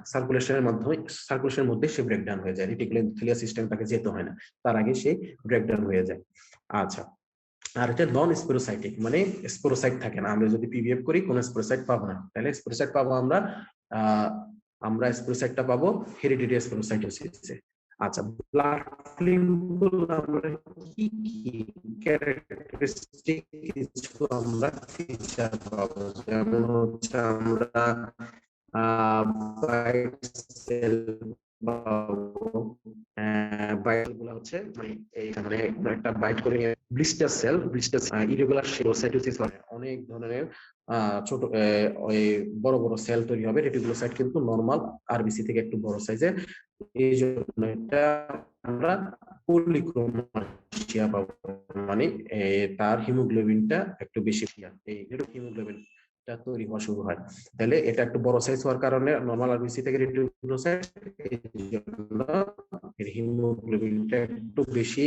Speaker 1: সার্কুলেশনের মধ্যে সে ব্রেকডাউন হয়ে যায় রেটিকুলার এন্ডোথেলিয়াল সিস্টেম তাকে যেতে হয় না তার আগে সে ব্রেকডাউন হয়ে যায় আচ্ছা আর এটা নন স্পোরোসাইটিক মানে স্পোরোসাইট থাকে না আমরা যদি পিভিএফ করি কোনো স্পোরোসাইট পাবো না তাহলে স্পোরোসাইট পাবো আমরা স্পোরোসাইটটা পাবো হেরিডিটারি স্পোরোসাইটোসিসে আচ্ছা, ব্লাড ফিল্ম গুলো আমরা কি কি ক্যারেক্টারিস্টিক কিছু আমরা ফিচার পাবো, যেমন হচ্ছে আমরা হোয়াইট সেল পাবো। বাইট গুলো হচ্ছে মানে এইখানে একটা বাইট করে ব্লিস্টার সেল, ব্লিস্টার ইরেগুলার সেলোসাইটোসিস হয়, অনেক ধরনের ছোট ওই বড় বড় সেল তৈরি হবে। রেটিকুলোসাইট কিন্তু নরমাল আরবিসি থেকে একটু বড় সাইজের, এই জন্য এটা আমরা পলিক্রোমাটিয়া পাবো, মানে তার হিমোগ্লোবিনটা একটু বেশি, এই হিমোগ্লোবিনটা তৈরি হওয়া শুরু হয়। তাহলে এটা একটু বড় সাইজ হওয়ার কারণে নরমাল আরবিসি থেকে রেটিকুলোসাইট, এই জন্য এর হিমোগ্লোবিনটা একটু বেশি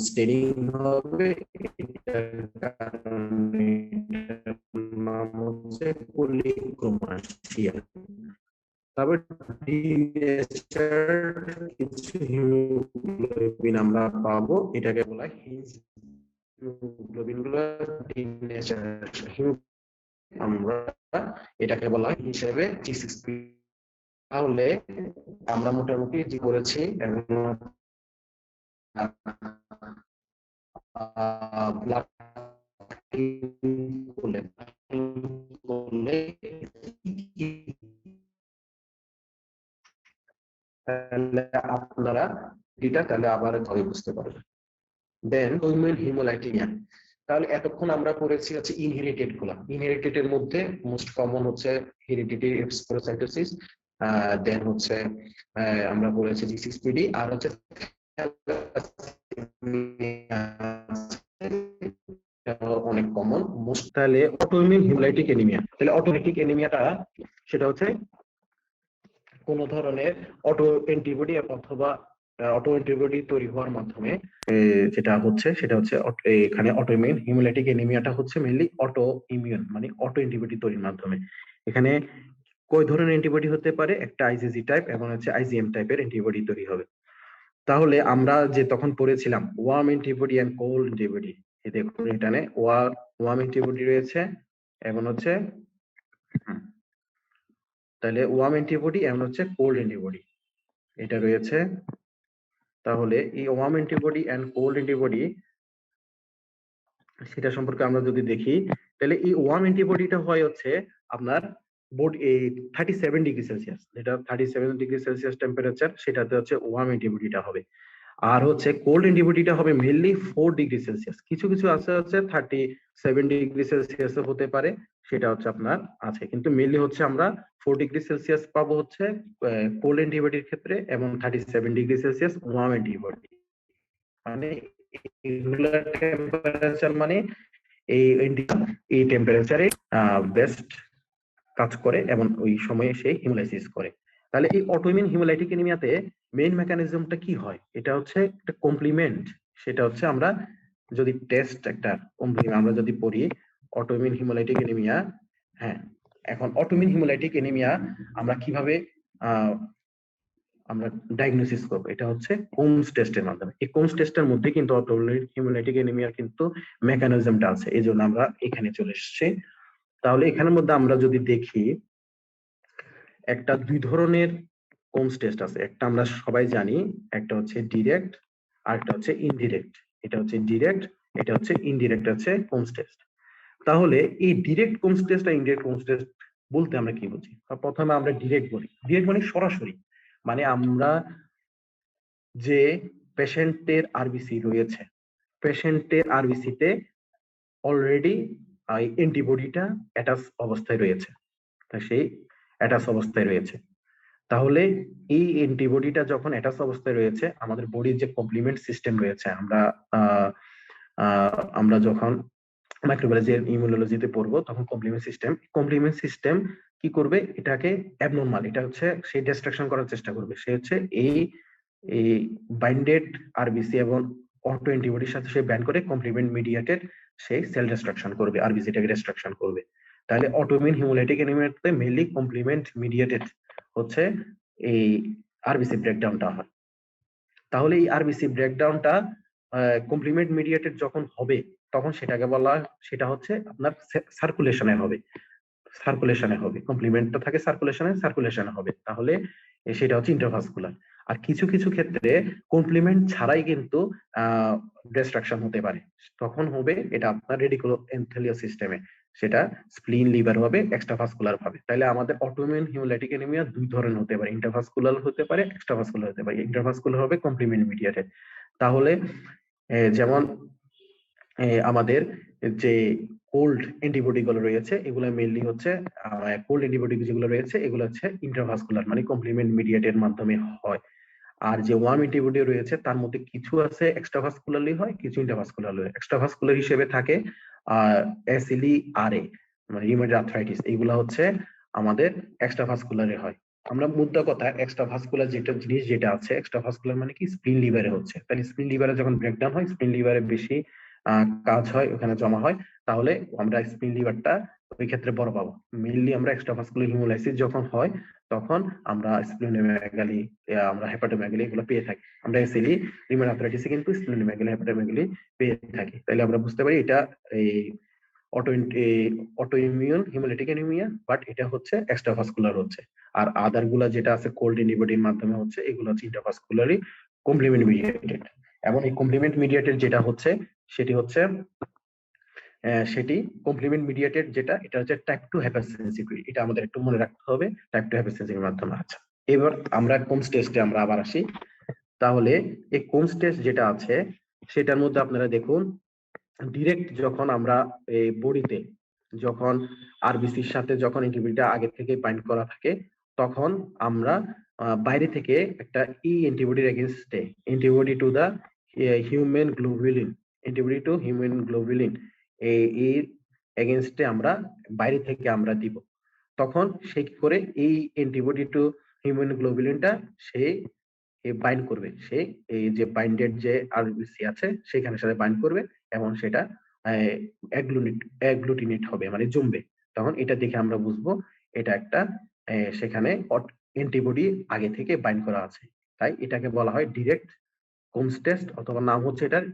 Speaker 1: স্টেরিং হবে। এটার কারণে এটার নাম হচ্ছে পলিক্রোমাটিয়া। তারপর কিছু হিমোগ্লোবিন আমরা পাবো, এটাকে বলা হয় হিমোগ্লোবিন গুলো আমরা এটাকে বলা হয় হিসেবে G6P। তাহলে আমরা মোটামুটি যে করেছি ব্লাড করলে তাহলে আপনারা এটা তাহলে আবার ধরে বুঝতে পারবেন। দেন উইমেন হিমোলাইটিনিয়া, তাহলে এতক্ষণ আমরা পড়েছি হচ্ছে ইনহেরিটেড গুলা। ইনহেরিটেড এর মধ্যে মোস্ট কমন হচ্ছে হেরিডিটি স্পোরোসাইটোসিস, দেন হচ্ছে আমরা পড়েছি G6PD, আর হচ্ছে অনেক কমন মোস্ট। তাহলে অটোইমিউন হিমোলাইটিক এনিমিয়া, তাহলে অটোলাইটিক এনিমিয়াটা সেটা হচ্ছে কোন ধরনের অটো অ্যান্টিবডি অথবা অটো অ্যান্টিবডি তৈরি হওয়ার মাধ্যমে যেটা হচ্ছে সেটা হচ্ছে এখানে অটোইমিউন হিমোলাইটিক এনিমিয়াটা হচ্ছে মেইনলি অটো ইমিউন, মানে অটো অ্যান্টিবডি তৈরির মাধ্যমে। এখানে কয় ধরনের অ্যান্টিবডি হতে পারে, একটা আইজিজি টাইপ এবং হচ্ছে আইজিএম টাইপের অ্যান্টিবডি তৈরি হবে। তাহলে আমরা যে তখন পড়েছিলাম warm antibody and cold antibody, এই দেখুন এখানে ওয়ার্ম অ্যান্টিবডি রয়েছে এবং হচ্ছে তাহলে ওয়ার্ম অ্যান্টিবডি এবং হচ্ছে কোল্ড অ্যান্টিবডি এটা রয়েছে। তাহলে এই warm antibody and cold antibody সেটা সম্পর্কে আমরা যদি দেখি, তাহলে এই ওয়ার্ম অ্যান্টিবডিটা হয় হচ্ছে আপনার বডি এই 37 ডিগ্রি সেলসিয়াস, যেটা 37 ডিগ্রি সেলসিয়াস টেম্পারেচার, সেটাতে হচ্ছে ওয়ার্ম অ্যান্টিবডিটা হবে। আর হচ্ছে কোল্ড অ্যান্টিবডিটা হবে মেইনলি 4 ডিগ্রি সেলসিয়াস, কিছু কিছু আছে হচ্ছে 37 ডিগ্রি সেলসিয়াস হতে পারে, সেটা হচ্ছে আপনার আছে, কিন্তু মেইনলি হচ্ছে আমরা 4 ডিগ্রি সেলসিয়াস পাবো হচ্ছে কোল্ড অ্যান্টিবডির ক্ষেত্রে, এবং 37 ডিগ্রি সেলসিয়াস ওয়ার্ম অ্যান্টিবডি। মানে রেগুলার টেম্পারেচার মানে এই টেম্পারেচারে বেস্ট কাজ করে এবং ওই সময়ে সে হিমোলাইসিস করে। তাহলে এই অটোইমিউন হিমোলাইটিক এনিমিয়াতে মেইন মেকানিজমটা কি হয়, এটা হচ্ছে একটা কমপ্লিমেন্ট। সেটা হচ্ছে আমরা যদি টেস্ট একটা আমরা যদি পড়ি অটোইমিউন হিমোলাইটিক এনিমিয়া, হ্যাঁ, এখন অটোইমিউন হিমোলাইটিক এনিমিয়া আমরা কিভাবে আমরা ডায়াগনোসিস করব, এটা হচ্ছে কোমস টেস্টের মাধ্যমে। এই কোমস টেস্টের মধ্যে কিন্তু অটোইমিউন হিমোলাইটিক এনিমিয়ার কিন্তু মেকানিজমটা আছে, এই জন্য আমরা এখানে চলে এসেছি। তাহলে এখানের মধ্যে আমরা যদি দেখি একটা দুই ধরনের কোমস টেস্ট আছে, একটা আমরা সবাই জানি, একটা হচ্ছে ডিরেক্ট আর একটা হচ্ছে ইনডিরেক্ট। এটা হচ্ছে ডিরেক্ট, এটা হচ্ছে ইনডিরেক্ট হচ্ছে কোমস টেস্ট। তাহলে এই ডিরেক্ট কোমস টেস্ট আর ইনডিরেক্ট কোমস টেস্ট বলতে আমরা কি বুঝি? প্রথমে আমরা ডিরেক্ট বলি, ডিরেক্ট মানে সরাসরি, মানে আমরা যে পেশেন্টের আরবিসি রয়েছে, পেশেন্টের আরবিসিতে অলরেডি অ্যান্টিবডিটা অ্যাটাচ অবস্থায় রয়েছে, তা সেই অ্যাটাচ অবস্থায় রয়েছে। তাহলে এই অ্যান্টিবডিটা যখন অ্যাটাচ অবস্থায় রয়েছে, আমাদের বডির যে কমপ্লিমেন্ট সিস্টেম রয়েছে, আমরা যখন মাইক্রোবায়োলজি ইমিউনোলজিতে পড়বো তখন কমপ্লিমেন্ট সিস্টেম কি করবে, এটাকে অ্যাবনরমাল, এটা হচ্ছে সে ডিস্ট্রাকশন করার চেষ্টা করবে। সে হচ্ছে এই এই বাইন্ডেড আরবিসি এবং অটো অ্যান্টিবডির সাথে সে ব্যান্ড করে কমপ্লিমেন্ট মিডিয়েটেড সেই সেল ডিস্ট্রাকশন করবে, আরবিসিটাকে ডিস্ট্রাকশন করবে। তাহলে অটোইমিউন হিমোলাইটিক এনিমিয়াতে মেইনলি কমপ্লিমেন্ট মিডিয়েটেড হচ্ছে এই আরবিসি ব্রেকডাউনটা হয়। তাহলে এই আরবিসি ব্রেকডাউনটা কমপ্লিমেন্ট মিডিয়েটেড যখন হবে, তখন সেটাকে বলা, সেটা হচ্ছে আপনার সার্কুলেশনে হবে, কমপ্লিমেন্টটা থাকে সার্কুলেশনে হবে, তাহলে সেটা হচ্ছে ইন্টারভাসকুলার। আর কিছু কিছু ক্ষেত্রে কমপ্লিমেন্ট ছাড়াই কিন্তু ডিস্ট্রাকশন হতে পারে, তখন হবে এটা আপনার রেডিকুলো এন্থেলিয়াল সিস্টেমে, সেটা স্প্লিন লিভার হবে, এক্সট্রাভাস্কুলার ভাবে। তাহলে আমাদের অটোইমিউন হিমোলাইটিক অ্যানিমিয়া দুই ধরনের হতে পারে, ইন্টারভাস্কুলার হতে পারে, এক্সট্রাভাস্কুলার হতে পারে। ইন্টারভাস্কুলার হবে কমপ্লিমেন্ট মিডিয়েটেড। তাহলে যেমন আমাদের যে কোল্ড অ্যান্টিবডি গুলো রয়েছে, এগুলো মেইনলি হচ্ছে কোল্ড অ্যান্টিবডি যেগুলো রয়েছে এগুলো হচ্ছে ইন্টারভাস্কুলার মানে কমপ্লিমেন্ট মিডিয়েটের মাধ্যমে হয়। আর যে ওয়ার্ম অ্যান্টিবডি রয়েছে তার মধ্যে কিছু আছে এক্সট্রাভাস্কুলারলি হয়, কিছু ইন্টারভাস্কুলারলি হয়। এক্সট্রাভাস্কুলার হিসেবে থাকে এসিলি আরএ মানে রিউমেটয়েড আর্থ্রাইটিস, এগুলা হচ্ছে আমাদের এক্সট্রাভাস্কুলারে হয়। আমরা মুদ্রা কথা এক্সট্রাভাস্কুলার যেটা জিনিস যেটা আছে, এক্সট্রাভাস্কুলার মানে কি স্প্লিন লিভারে হচ্ছে। তাহলে স্প্লিন লিভারে যখন ব্রেকডাউন হয়, স্প্লিন লিভারে বেশি কাজ হয়, ওখানে জমা হয়, তাহলে আমরা স্প্লিন লিভারটা ওই ক্ষেত্রে বড় পাবো। মেইনলি আমরা এক্সট্রাভাস্কুলার হিমোলাইসিস যখন হয় তখন আমরা স্প্লিনোমেগালি, আমরা হেপাটোমেগালি এগুলো পেয়ে থাকি। আমরা এসিলি রিউমেটয়েড আর্থ্রাইটিসে কিন্তু স্প্লিনোমেগালি হেপাটোমেগালি পেয়ে থাকি। তাহলে আমরা বুঝতে পারি এটা এই অটোইমিউন হিমোলাইটিক অ্যানিমিয়া, বাট এটা হচ্ছে এক্সট্রাভাস্কুলার হচ্ছে। আর আদার গুলা যেটা আছে কোল্ড অ্যান্টিবডির মাধ্যমে হচ্ছে, এগুলো হচ্ছে ইন্টারভাস্কুলারি কমপ্লিমেন্ট মিডিয়েটেড। এবং এই কমপ্লিমেন্ট মিডিয়েটেড যেটা হচ্ছে সেটি হচ্ছে সেটি কমপ্লিমেন্ট মিডিয়েটেড যেটা, এটা হচ্ছে টাইপ 2 হাইপারসেনসিটিভিটি। এটা আমাদের একটু মনে রাখতে হবে, টাইপ 2 হাইপারসেনসিটিভিটির মাধ্যমে। আচ্ছা, এবার আমরা কোমস টেস্টে আমরা আবার আসি। তাহলে এই কোমস টেস্ট যেটা আছে সেটার মধ্যে আপনারা দেখুন, ডিরেক্ট যখন আমরা এই বডিতে যখন আরবিসির সাথে যখন অ্যান্টিবডিটা আগে থেকে বাইন্ড করা থাকে, তখন আমরা বাইরে থেকে একটা অ্যান্টিবডির এগেইনস্টে antibody to the human globulin, antibody to human globulin এই এগেইনস্টে আমরা বাইরে থেকে আমরা দিব। তখন সে কি করে এই অ্যান্টিবডি টু হিউম্যান গ্লোবুলিনটা সে বাইন্ড করবে, সে এই যে বাইন্ডেড যে আরবিসি আছে সেখানে সাথে বাইন্ড করবে এবং সেটা অ্যাগ্লুটিনেট হবে মানে জমবে। তখন এটা দেখে আমরা বুঝবো এটা একটা সেখানে অ্যান্টিবডি আগে থেকে বাইন্ড করা আছে। তাই এটাকে বলা হয় ডিরেক্ট কোমস টেস্ট, অথবা নাম হচ্ছে এটার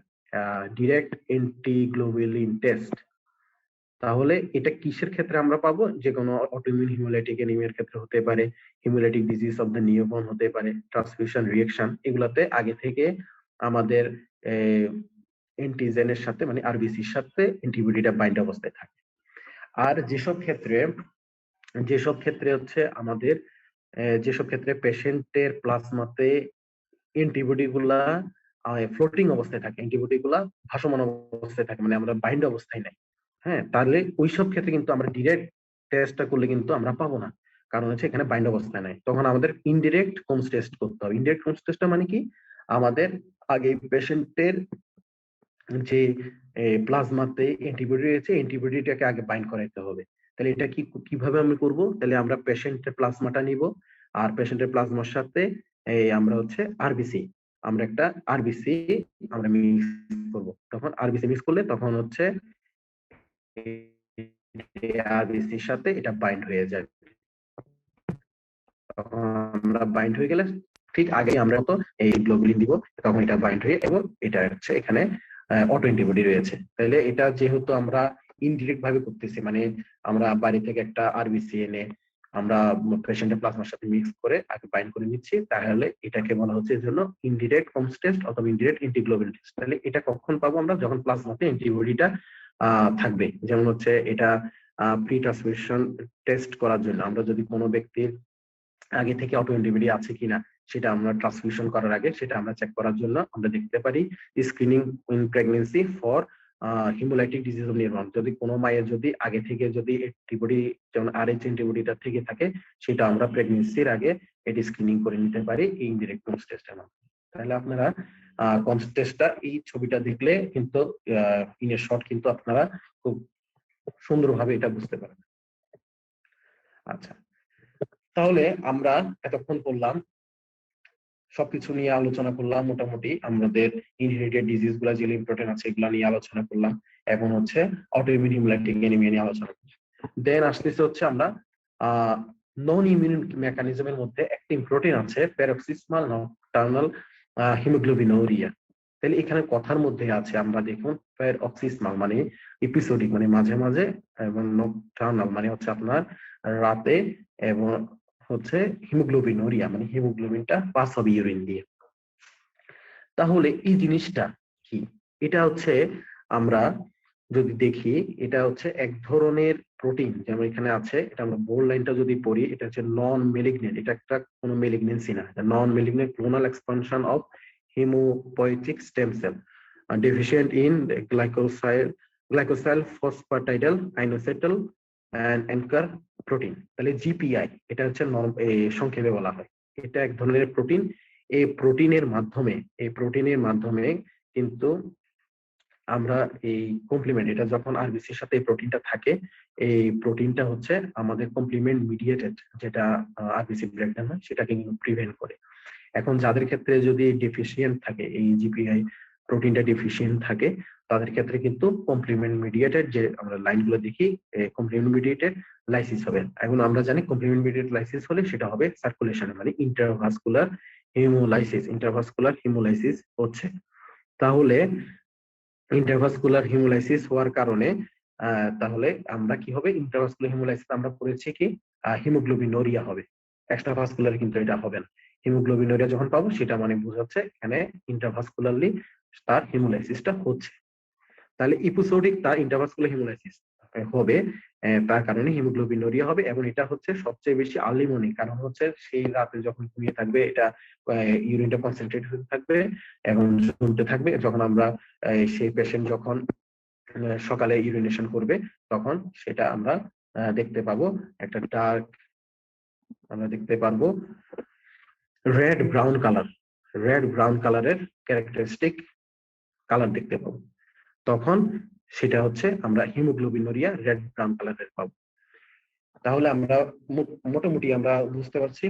Speaker 1: ডিরেক্ট অ্যান্টিগ্লোবুলিন টেস্ট। তাহলে এটা কিসের ক্ষেত্রে আমরা পাবো? যে কোনো অটোইমিউন হিমোলাইটিক অ্যানিমিয়ার ক্ষেত্রে হতে পারে, haemolytic disease of the newborn হতে পারে, ট্রান্সফিউশন রিঅ্যাকশন, এগুলাতে আগে থেকে আমাদের অ্যান্টিজেনের সাথে মানে আরবিসির সাথে অ্যান্টিবডিটা বাইন্ড অবস্থায় থাকে। আর যেসব ক্ষেত্রে হচ্ছে আমাদের যেসব ক্ষেত্রে পেশেন্টের প্লাজমাতে অ্যান্টিবডি গুলা ফ্লোটিং অবস্থায় থাকে, অ্যান্টিবডি গুলা ভাসমান অবস্থায় থাকে মানে আমরা বাইন্ড অবস্থায় নাই, হ্যাঁ, তাহলে ওইসব ক্ষেত্রে কিন্তু আমরা ডিরেক্ট টেস্টটা করলে কিন্তু আমরা পাবো না, কারণ হচ্ছে এখানে বাইন্ড অবস্থায় নাই। তখন আমাদের ইনডিরেক্ট কোমস টেস্ট করতে হবে। ইনডিরেক্ট কোমস টেস্টটা মানে কি, আমাদের আগে পেশেন্টের যে প্লাজমাতে অ্যান্টিবডি রয়েছে, অ্যান্টিবডিটাকে আগে বাইন্ড করাইতে হবে। তাহলে এটা কিভাবে আমরা করব? তাহলে আমরা পেশেন্টের প্লাজমাটা নিব, আর পেশেন্টের প্লাজমার সাথে আমরা হচ্ছে আরবিসি, আমরা একটা আরবিসি আমরা মিক্স করব। তখন আরবিসি মিক্স করলে তখন হচ্ছে আরবিসির সাথে এটা বাইন্ড হয়ে যাবে। তখন আমরা বাইন্ড হয়ে গেলে ঠিক আগে আমরা তো এই গ্লোবুলিন দিব, তখন এটা বাইন্ড হয়ে এবং এটা হচ্ছে এখানে অটো অ্যান্টিবডি রয়েছে। তাহলে এটা যেহেতু আমরা ইনডিরেক্ট ভাবে করতেছি, মানে আমরা বাড়ি থেকে একটা আরবিসি এনে আমরা পেশেন্টের প্লাজমার সাথে মিক্স করে আগে বাইন্ড করে নিচ্ছি, তাহলে এটাকে বলা হচ্ছে এর জন্য ইনডিরেক্ট কোমস টেস্ট অথবা ইনডিরেক্ট অ্যান্টিগ্লোবুলিন টেস্ট। তাহলে এটা কখন পাবো আমরা? যখন প্লাজমাতে অ্যান্টিবডিটা থাকবে। যেমন হচ্ছে এটা প্রি ট্রান্সমিশন টেস্ট করার জন্য আমরা যদি কোনো ব্যক্তির আগে থেকে অটো অ্যান্টিবডি আছে কিনা সেটা আমরা ট্রান্সমিশন করার আগে সেটা আমরা চেক করার জন্য আমরা দেখতে পারি screening in pregnancy for haemolytic disease of neuron. যদি কোনো মায়ের যদি আগে থেকে যদি অ্যান্টিবডি যেমন আরএইচ অ্যান্টিবডিটা থেকে থাকে, সেটা আমরা প্রেগন্যান্সির আগে এটি স্ক্রিনিং করে নিতে পারি এই ইনডিরেক্ট কোমস টেস্টের মাধ্যমে। তাহলে আপনারা কোমস টেস্টটা এই ছবিটা দেখলে কিন্তু ইন এ শর্ট কিন্তু আপনারা খুব সুন্দরভাবে এটা বুঝতে পারবেন। আচ্ছা, তাহলে আমরা এতক্ষণ করলাম সবকিছু নিয়ে আলোচনা করলাম, মোটামুটি আমাদের ইনহেরিটেড ডিজিজ গুলা যে ইম্পর্টেন্ট আছে এগুলা নিয়ে আলোচনা করলাম, এখন হচ্ছে অটোইমিউন হিমোলাইটিক অ্যানিমিয়া নিয়ে আলোচনা করলাম। দেন আসতেছে হচ্ছে আমরা নন ইমিউন মেকানিজমের মধ্যে একটি প্রোটিন আছে প্যারক্সিসমাল নকটার্নাল হিমোগ্লোবিনুরিয়া। তাহলে এখানে কথার মধ্যে আছে আমরা দেখুন প্যারক্সিসমাল মানে এপিসোডিক মানে মাঝে মাঝে, এবং নকটার্নাল মানে হচ্ছে আপনার রাতে, এবং হচ্ছে হিমোগ্লোবিনুরিয়া, মানে হিমোগ্লোবিনটা পাস হবে ইউরিন দিয়ে। তাহলে এই জিনিসটা কি? এটা হচ্ছে আমরা যদি দেখি, এটা হচ্ছে এক ধরনের প্রোটিন, যেমন এখানে আছে, এটা আমরা বোল্ড লাইনটা যদি পড়ি, এটা হচ্ছে নন মেলিগনেন্ট, এটা একটা কোনো মেলিগনেন্সি না, non malignant clonal expansion of haemopoietic stem cell deficient in glycosyl phosphatidyl inositol and anchor protein. তাহলে জিপিআই এটা হচ্ছে সংক্ষেপে বলা হয়। এটা এক ধরনের প্রোটিন। এই প্রোটিনের মাধ্যমে কিন্তু আমরা এই কমপ্লিমেন্ট, এটা যখন আরবিসির সাথে এই প্রোটিনটা থাকে, এই প্রোটিনটা হচ্ছে আমাদের কমপ্লিমেন্ট মিডিয়েটেড, যেটা আরবিসি ব্রেকডাউন হয় সেটাকে কিন্তু প্রিভেন্ট করে। এখন যাদের ক্ষেত্রে যদি ডেফিসিয়েন্ট থাকে, এই জিপিআই প্রোটিনটা ডেফিসিয়েন্ট থাকে, তাদের ক্ষেত্রে কিন্তু কমপ্লিমেন্ট মিডিয়েটেড যে আমরা লাইনগুলো দেখি, কমপ্লিমেন্ট মিডিয়েটেড লাইসিস হবে। এখন আমরা জানি কমপ্লিমেন্ট মিডিয়েটেড লাইসিস হলে সেটা হবে সার্কুলেশন, মানে ইন্টারভাস্কুলার হিমোলাইসিস হচ্ছে। তাহলে ইন্টারভাস্কুলার হিমোলাইসিস হওয়ার কারণে তাহলে আমরা কি হবে, ইন্টারভাস্কুলার হিমোলাইসিস আমরা পড়েছি কি হিমোগ্লোবিনুরিয়া হবে, এক্সট্রাভাস্কুলার কিন্তু এটা হবে না। হিমোগ্লোবিনুরিয়া যখন পাবো সেটা মানে বোঝাচ্ছে এখানে ইন্টারভাস্কুলারলি তার হিমোলাইসিসটা হচ্ছে। তাহলে ইপিসোডিক তার ইন্টারভাস্কুলার হিমোলাইসিস হবে, তার কারণে হিমোগ্লোবিনুরিয়া হবে। এবং এটা হচ্ছে সবচেয়ে বেশি আর্লি মর্নিং, কারণ হচ্ছে সেই রাতে যখন ঘুমিয়ে থাকবে, এটা ইউরিনটা কনসেন্ট্রেট হতে থাকবে এবং জমতে থাকবে। যখন আমরা সেই পেশেন্ট যখন সকালে ইউরিনেশন করবে, তখন সেটা আমরা দেখতে পাবো একটা ডার্ক, আমরা দেখতে পারবো রেড ব্রাউন কালারের ক্যারেক্টারিস্টিক কালার দেখতে পাবো। তখন সেটা হচ্ছে আমরা হিমোগ্লোবিনুরিয়া রেড ব্রাউন কালারের পাবো। তাহলে আমরা মোটামুটি আমরা বুঝতে পারছি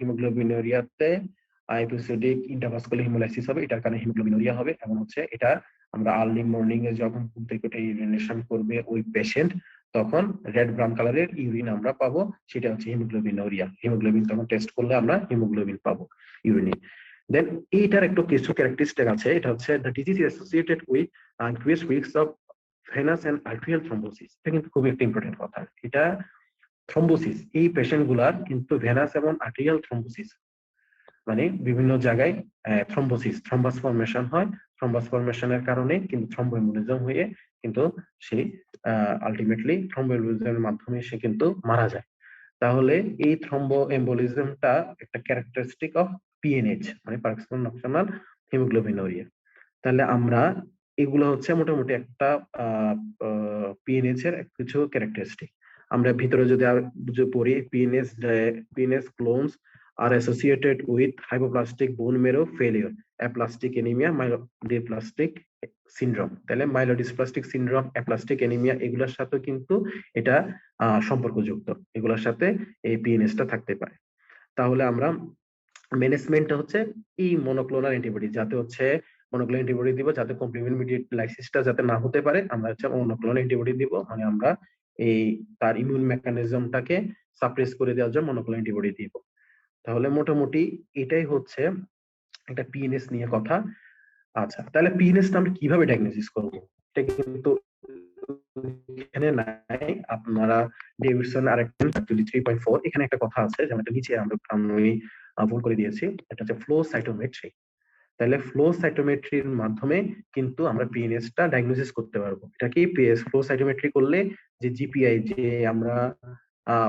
Speaker 1: হিমোগ্লোবিনুরিয়াতে এপিসোডিক ইন্টারভাস্কুলার হিমোলাইসিস হবে, এটার কারণে হিমোগ্লোবিনুরিয়া হবে। এবং হচ্ছে এটা আমরা আর্লি মর্নিং এ যখন ঘুম থেকে উঠে ইউরিনেশন করবে ওই পেশেন্ট, তখন রেড ব্রাউন কালারের ইউরিন আমরা পাবো, সেটা হচ্ছে হিমোগ্লোবিনুরিয়া। হিমোগ্লোবিন তখন টেস্ট করলে আমরা হিমোগ্লোবিন পাবো ইউরিনে। দেন এইটার একটু কিছু ক্যারেক্টারিস্টিক আছে, এটা হচ্ছে the disease is associated with increased risk of venous and arterial thrombosis. এটা কিন্তু খুবই একটা ইম্পর্টেন্ট কথা। এটা থ্রম্বোসিস, এই পেশেন্ট গুলার কিন্তু ভেনাস এবং আর্টেরিয়াল থ্রম্বোসিস, মানে বিভিন্ন জায়গায় থ্রম্বাস ফর্মেশন হয়। থ্রম্বাস ফর্মেশনের কারণে কিন্তু থ্রম্বোএম্বোলিজম হয়ে কিন্তু সে আলটিমেটলি থ্রম্বোএম্বোলিজমের মাধ্যমে সে কিন্তু মারা যায়। তাহলে এই থ্রম্বোএম্বোলিজমটা একটা ক্যারেক্টারিস্টিক অফ পিএনএইচ, মানে পার্কিনসন নকশনাল হিমোগ্লোবিনুরিয়া। তাহলে আমরা এগুলো হচ্ছে মোটামুটি একটা পিএনএইচ এর কিছু ক্যারেক্টারিস্টিক। আমরা ভিতরে যদি আর পড়ি, PNS ক্লোনস are associated with hypoplastic bone marrow failure, aplastic anemia, myelodysplastic syndrome। তাহলে মাইলোডিসপ্লাস্টিক সিনড্রোম, অ্যাপ্লাস্টিক এনিমিয়া, এগুলোর সাথে কিন্তু এটা সম্পর্কযুক্ত, এগুলোর সাথে এই পিএনএসটা থাকতে পারে। তাহলে আমরা ম্যানেজমেন্টটা হচ্ছে এই মনোক্লোনাল অ্যান্টিবডি, যাতে হচ্ছে মনোক্লোনাল অ্যান্টিবডি দিব যাতে কমপ্লিমেন্ট মিডিয়েট লাইসিসটা যাতে না হতে পারে, আমরা হচ্ছে মনোক্লোনাল অ্যান্টিবডি দিব, মানে আমরা এই তার ইমিউন মেকানিজমটাকে সাপ্রেস করে দেওয়ার জন্য মনোক্লোনাল অ্যান্টিবডি দিব। তাহলে মোটামুটি এটাই হচ্ছে একটা পিএনএস নিয়ে কথা। আচ্ছা, তাহলে পিএনএসটা আমরা কিভাবে ডায়াগনোসিস করব? এটা কিন্তু এখানে নাই, আপনারা ডেভিডসন আর একটা 3.4 এখানে একটা কথা আছে, যেমন এটা নিচে আমি ভুল করে দিয়েছি, এটা হচ্ছে ফ্লো সাইটোমেট্রি। তাহলে ফ্লো সাইটোমেট্রির মাধ্যমে কিন্তু আমরা পিএনএসটা ডায়াগনোসিস করতে পারবো। এটা কি ফ্লো সাইটোমেট্রি করলে যে জিপিআই, যে আমরা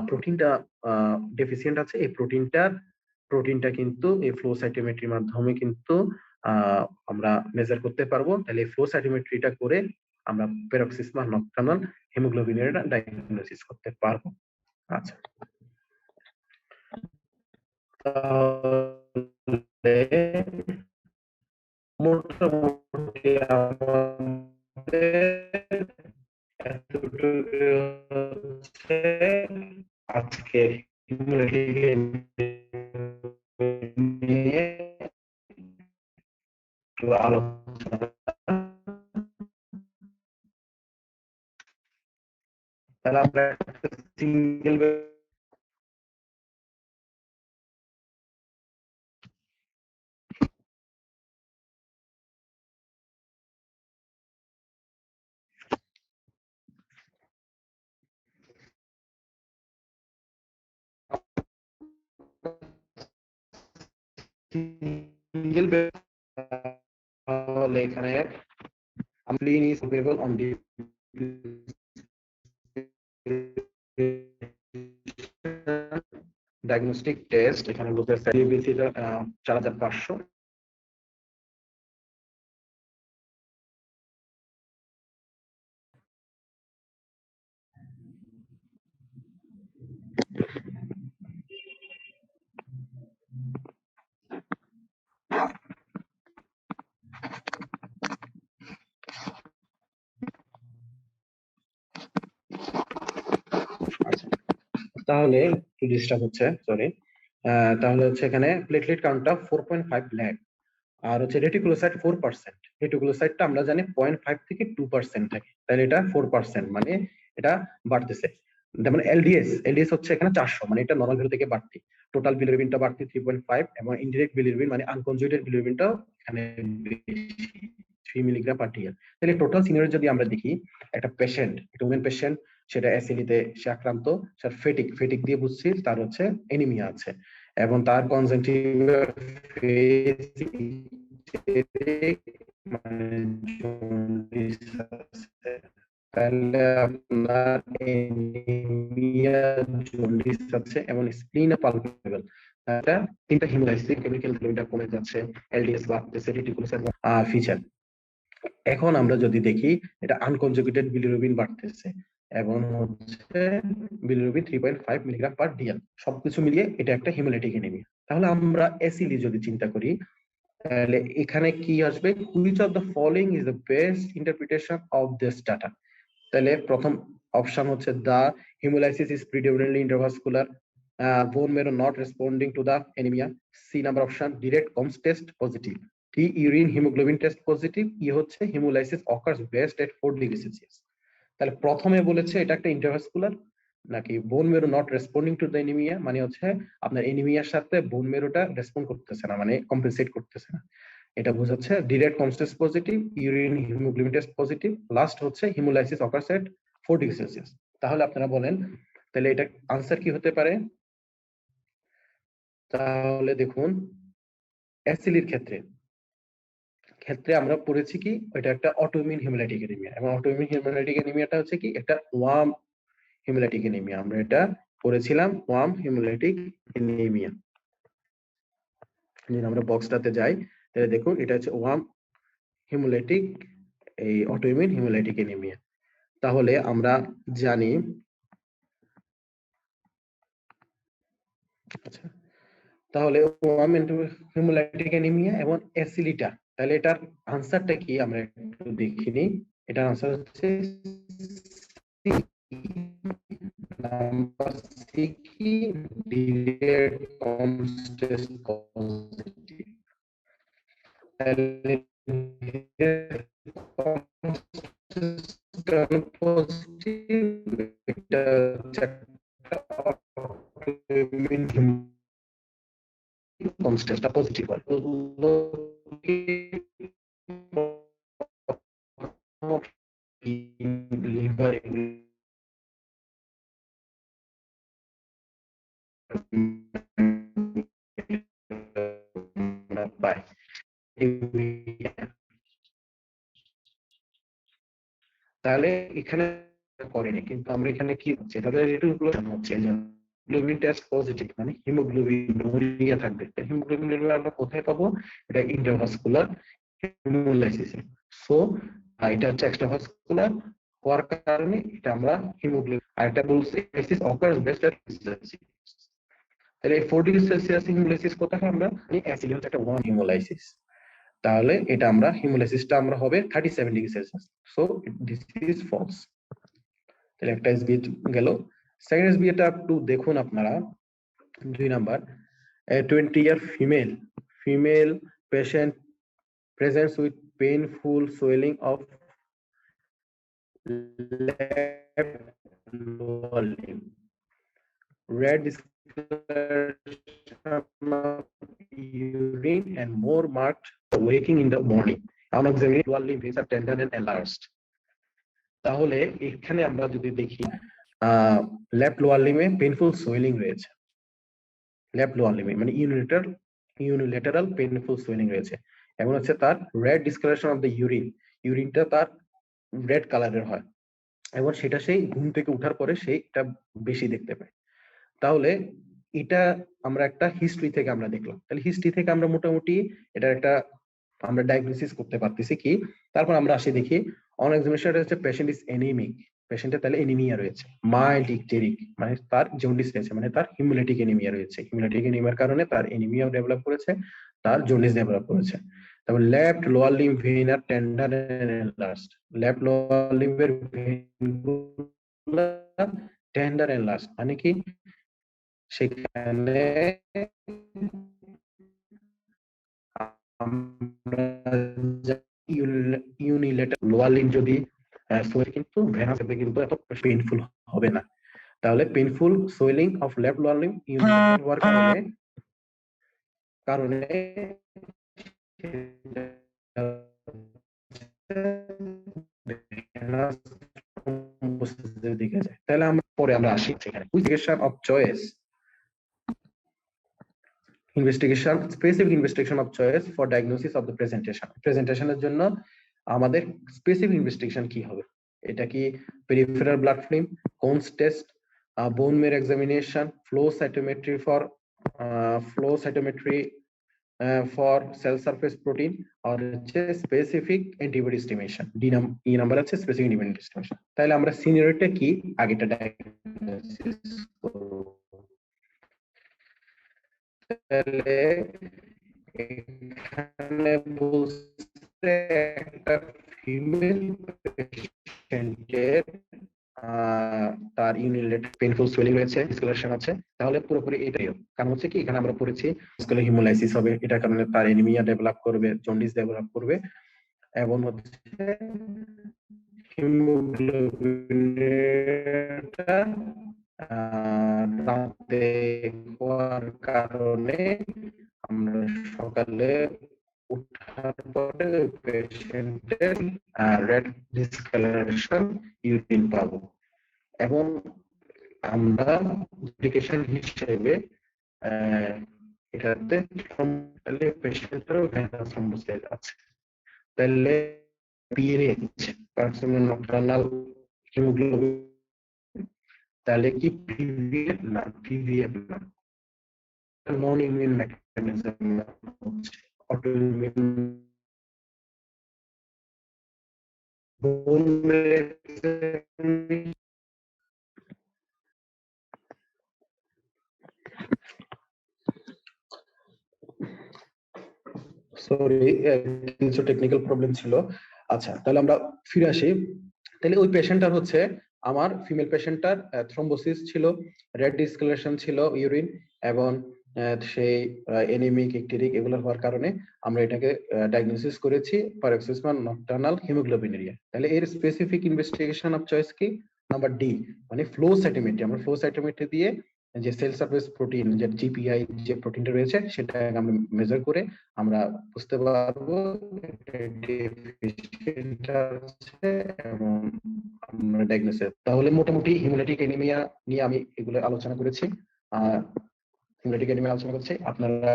Speaker 1: প্রোটিনটা ডেফিসিয়েন্ট আছে, এই প্রোটিনটা কিন্তু এই ফ্লো সাইটোমেট্রির মাধ্যমে কিন্তু আমরা মেজার করতে পারবো। তাহলে ফ্লো সাইটোমেট্রিটা করে আমরা প্যারক্সিসমা নকটার্নাল হিমোগ্লোবিনের ডায়াগনোসিস করতে পারবো। আচ্ছা, তাহলে মোটামুটি আমাদের এতটুকু হচ্ছে আজকের ইমিউনিটি নিয়ে একটু আলোচনা। তাহলে আমরা সিঙ্গেল সিঙ্গেল তাহলে এখানে amylin is available on the diagnostic test এখানে বলতে CBC 4500 তাহলে একটু ডিস্টার্ব হচ্ছে, সরি। তাহলে হচ্ছে এখানে প্লেটলেট কাউন্টটা 4.5 লাখ, আর হচ্ছে রেটিকুলোসাইট 4%। রেটিকুলোসাইটটা আমরা জানি 0.5 থেকে 2% থাকে, তাহলে এটা 4%, মানে এটা বাড়তেছে। যেমন এলডিএস হচ্ছে এখানে 400, মানে এটা নরমাল ভ্যালু থেকে বাড়তি। টোটাল বিলিরুবিনটা বাড়তি 3.5, এবং ইনডিরেক্ট বিলিরুবিন মানে আনকনজুগেটেড বিলিরুবিনটাও এখানে বেশি, 3 মিলিগ্রাম পার ডিএল। তাহলে টোটাল সিনারি যদি আমরা দেখি, একটা পেশেন্ট, একটা উমেন পেশেন্ট, সেটা অ্যাসিডিতে সে আক্রান্ত, সে ফেটিক দিয়ে বুঝছি তার হচ্ছে এনিমিয়া আছে, এবং তার কনজাংটিভা মানে জন্ডিস আছে। তাহলে আপনার এনিমিয়া, জন্ডিস আছে, এবং স্প্লিন পালপেবল। এটা তিনটা হিমোলাইসিস কেমিক্যাল দুইটা কমে যাচ্ছে, এলডিএস বা রেটিকুলোসাইট ফিচার। এখন আমরা যদি দেখি, এটা আনকনজুগেটেড বিলিরুবিন বাড়তেছে, এবং হচ্ছে বিলিরুবিন 3.5 মিলিগ্রাম পার ডিএল। সবকিছু মিলিয়ে এটা একটা হিমোলাইটিক এনিমিয়া। তাহলে আমরা এসিলি যদি চিন্তা করি, তাহলে এখানে কি আসবে, which of the following is the best interpretation of this data. তাহলে প্রথম অপশন হচ্ছে দা hemolysis is predominantly intravascular, bone marrow not responding to the anemia. C number option direct comes test positive. D urine hemoglobin test positive. E হচ্ছে hemolysis occurs best at 4 degrees Celsius. তাহলে প্রথমে বলেছে এটা একটা ইন্টারভাস্কুলার, নাকি বোন মেরো not responding to the anaemia, মানে হচ্ছে আপনার এনিমিয়ার সাথে বোন মেরোটা রেসপন্ড করতেছে না, মানে কম্পেনসেট করতেছে না। এটা বোঝাচ্ছে direct Coombs test positive, urine haemoglobin test positive, last হচ্ছে haemolysis occurs at 4 degree Celsius. তাহলে আপনারা বলেন, তাহলে এটা আনসার কি হতে পারে? তাহলে দেখুন, অ্যাসিলির ক্ষেত্রে আমরা পড়েছি কি, এটা একটা অটোইমিউন হিমোলাইটিক এনিমিয়া, এবং অটোইমিউন হিমোলাইটিক এনিমিয়াটা হচ্ছে কি, একটা ওয়ার্ম হিমোলাইটিক এনিমিয়া। আমরা এটা পড়েছিলাম ওয়ার্ম হিমোলাইটিক এনিমিয়া। যদি আমরা বক্সটাতে যাই, তাহলে দেখুন এটা হচ্ছে ওয়ার্ম হিমোলাইটিক, এই অটোইমিউন হিমোলাইটিক এনিমিয়া। তাহলে আমরা জানি, আচ্ছা, তাহলে ওয়ার্ম হিমোলাইটিক এনিমিয়া এবং অ্যাসিলিটা, তাহলে এটার আনসারটা কি আমরা একটু দেখিনি। এটার আনসার হচ্ছে নাম্বার সি কি, ডিরেক্ট কমস্টেস পজিটিভ। তাহলে পজিটিভ, এটা কমস্টেসটা পজিটিভ হয়। লিভার পায়। তাহলে এখানে করেনি, কিন্তু আমরা এখানে কি হচ্ছে, তাহলে রেটিকুলো হচ্ছে যে হিমোগ্লোবিন টেস্ট পজিটিভ, মানে হিমোগ্লোবিন থাকবে। হিমোগ্লোবিন আমরা কোথায় পাবো? এটা ইন্টারভাস্কুলার হিমোলাইসিস। সো এটা হচ্ছে এক্সট্রাভাস্কুলার হওয়ার কারণে এটা আমরা হিমোগ্লোবিন, আর এটা বলছে হিমোলাইসিস অকার্স বেস্ট এট 4 ডিগ্রি সেলসিয়াস। তাহলে 4 ডিগ্রি সেলসিয়াস হিমোলাইসিস কোথায় আমরা, অ্যাসিড হচ্ছে একটা ওয়ান হিমোলাইসিস। তাহলে এটা আমরা হিমোলাইসিসটা আমরা হবে 37 degree Celsius. So this is false. তাহলে একটা এসবি গেল। সেকেন্ড এসবি এটা একটু দেখুন আপনারা, 2 number, 20-year female patient presents with painful swelling of left lower limb, red discoloration of urine and more marked waking in the morning. On examining lower limb is tender and enlarged. তাহলে এখানে আমরা যদি দেখি, left lower লিমে painful swelling রয়েছে, left lower লিমে মানে urinator unilateral painful swelling রয়েছে, এবং হচ্ছে তার red discolouration of the urine, ইউরিনটা তার রেড কালারের হয়, এবং সেটা সেই ঘুম থেকে উঠার পরে সেইটা বেশি দেখতে পায়। তাহলে এটা আমরা একটা হিস্ট্রি থেকে আমরা দেখলাম, তাহলে হিস্ট্রি থেকে আমরা মোটামুটি এটা একটা আমরা ডায়াগনোসিস করতে পারতেছি কি। তারপর আমরা আসি দেখি অন এক্সামিনেশন হচ্ছে পেশেন্ট ইজ এনিমিক, পেশেন্টের তাহলে এনিমিয়া রয়েছে, মাইল্ড ইকটেরিক মানে তার জন্ডিস রয়েছে, মানে তার হিমোলাইটিক এনিমিয়া রয়েছে, হিমোলাইটিক এনিমিয়ার কারণে তার এনিমিয়া ডেভেলপ করেছে, তার জন্ডিস ডেভেলপ করেছে। তারপর লেফট লোয়ার লিম্ব ভেইন আর tender and enlarged, left lower লিম্বের ভেইনগুলো টেন্ডার এনলার্জড মানে কি সেখানে আমরা ইউনিলেটার লোয়ার লিম্ব যদি কিন্তু ভেনাস কিন্তু এত পেইনফুল হবে না। তাহলে painful swelling of left lower limb unilateral হওয়ার কারণে দিকে যায়। তাহলে আমরা পরে আমরা আসি সেখানে investigation of choice, investigation specific investigation of choice for diagnosis of the presentation, প্রেজেন্টেশনের জন্য আমাদের স্পেসিফিক ইনভেস্টিগেশন কি হবে, এটা কি peripheral blood film, Coombs test, bone marrow examination, flow cytometry for cell surface protein, আর হচ্ছে স্পেসিফিক অ্যান্টিবডি এস্টিমেশন, ই নাম্বার আছে স্পেসিফিক অ্যান্টিবডি এস্টিমেশন। তাহলে আমরা সিনিয়রিটি কি আগেটা ডায়াগনোসিস করব। তাহলে এখানে বলছে একটা ফিমেল পেশেন্টের তার ইউনিলেটার পেইনফুল সোয়েলিং রয়েছে, ডিসকালারেশন আছে, তাহলে পুরোপুরি এটাই। কারণ হচ্ছে কি এখানে আমরা পড়েছি স্কুলে হিমোলাইসিস হবে, এটার কারণে তার এনিমিয়া ডেভেলপ করবে, জন্ডিস ডেভেলপ করবে, এবং হচ্ছে হিমোগ্লোবিনটা রাতে হওয়ার কারণে আমরা সকালে উঠার পরে পেশেন্টের রেড ডিসকালারেশন ইউরিন পাবো, এবং আমরা ইন্ডিকেশন হিসেবে এটাতে পেশেন্টের ভেনাস থ্রম্বোসাইট আছে। তাহলে পিএইচ পার্সোনাল নকটার্নাল হিমোগ্লোবিন, তাহলে কি পিভিএফ না, পিভিএফ না, নন ইমিউন মেকানিজম হচ্ছে অটোইমিউন বোন সরি কিছু টেকনিক্যাল প্রবলেম ছিল। আচ্ছা তাহলে আমরা ফিরে আসি। তাহলে ওই পেশেন্টটার হচ্ছে আমার ফিমেল পেশেন্টটার থ্রম্বোসিস ছিল, রেড ডিসকালারেশন ছিল ইউরিন, এবং সেই এনিমিক ইকটেরিক এগুলো হওয়ার কারণে আমরা এটাকে ডায়াগনোসিস করেছি paroxysmal nocturnal hemoglobinuria। তাহলে এর স্পেসিফিক ইনভেস্টিগেশন অফ চয়েস কি, নাম্বার ডি মানে ফ্লো সাইটোমেট্রি। আমরা ফ্লো সাইটোমেট্রি দিয়ে যে সেল সারফেস প্রোটিন যে জিপিআই যে প্রোটিনটা রয়েছে সেটা আমরা মেজার করে আমরা বুঝতে পারবো এবং আমরা ডায়াগনোসিস। তাহলে মোটামুটি হিমোলাইটিক অ্যানিমিয়া নিয়ে আমি এগুলো আলোচনা করেছি। হিমোলাইটিক অ্যানিমিয়া আলোচনা করছি। আপনারা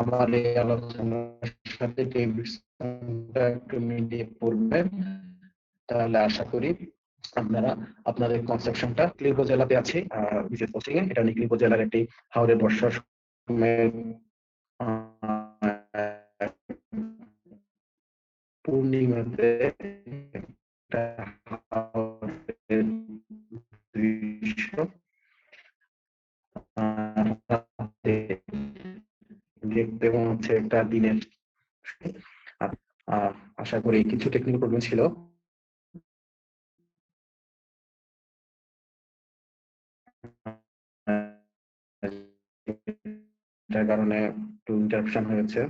Speaker 1: আমার এই আলোচনার সাথে ডেভিডসনটা একটু মিলিয়ে পড়বেন, তাহলে আশা করি আপনারা আপনাদের কনসেপশনটা ক্লিপ জেলাতে আছে বিশেষ কোচিং এ। এটা ক্লিপ জেলার একটি হাওড়ে বর্ষার সময় পূর্ণিমাতে একটা হাওরের দৃশ্য দেখতে মনে হচ্ছে একটা দিনের। আশা করি কিছু টেকনিক্যাল প্রবলেম ছিল, যার কারণে একটু ইন্টারাপশন হয়েছে।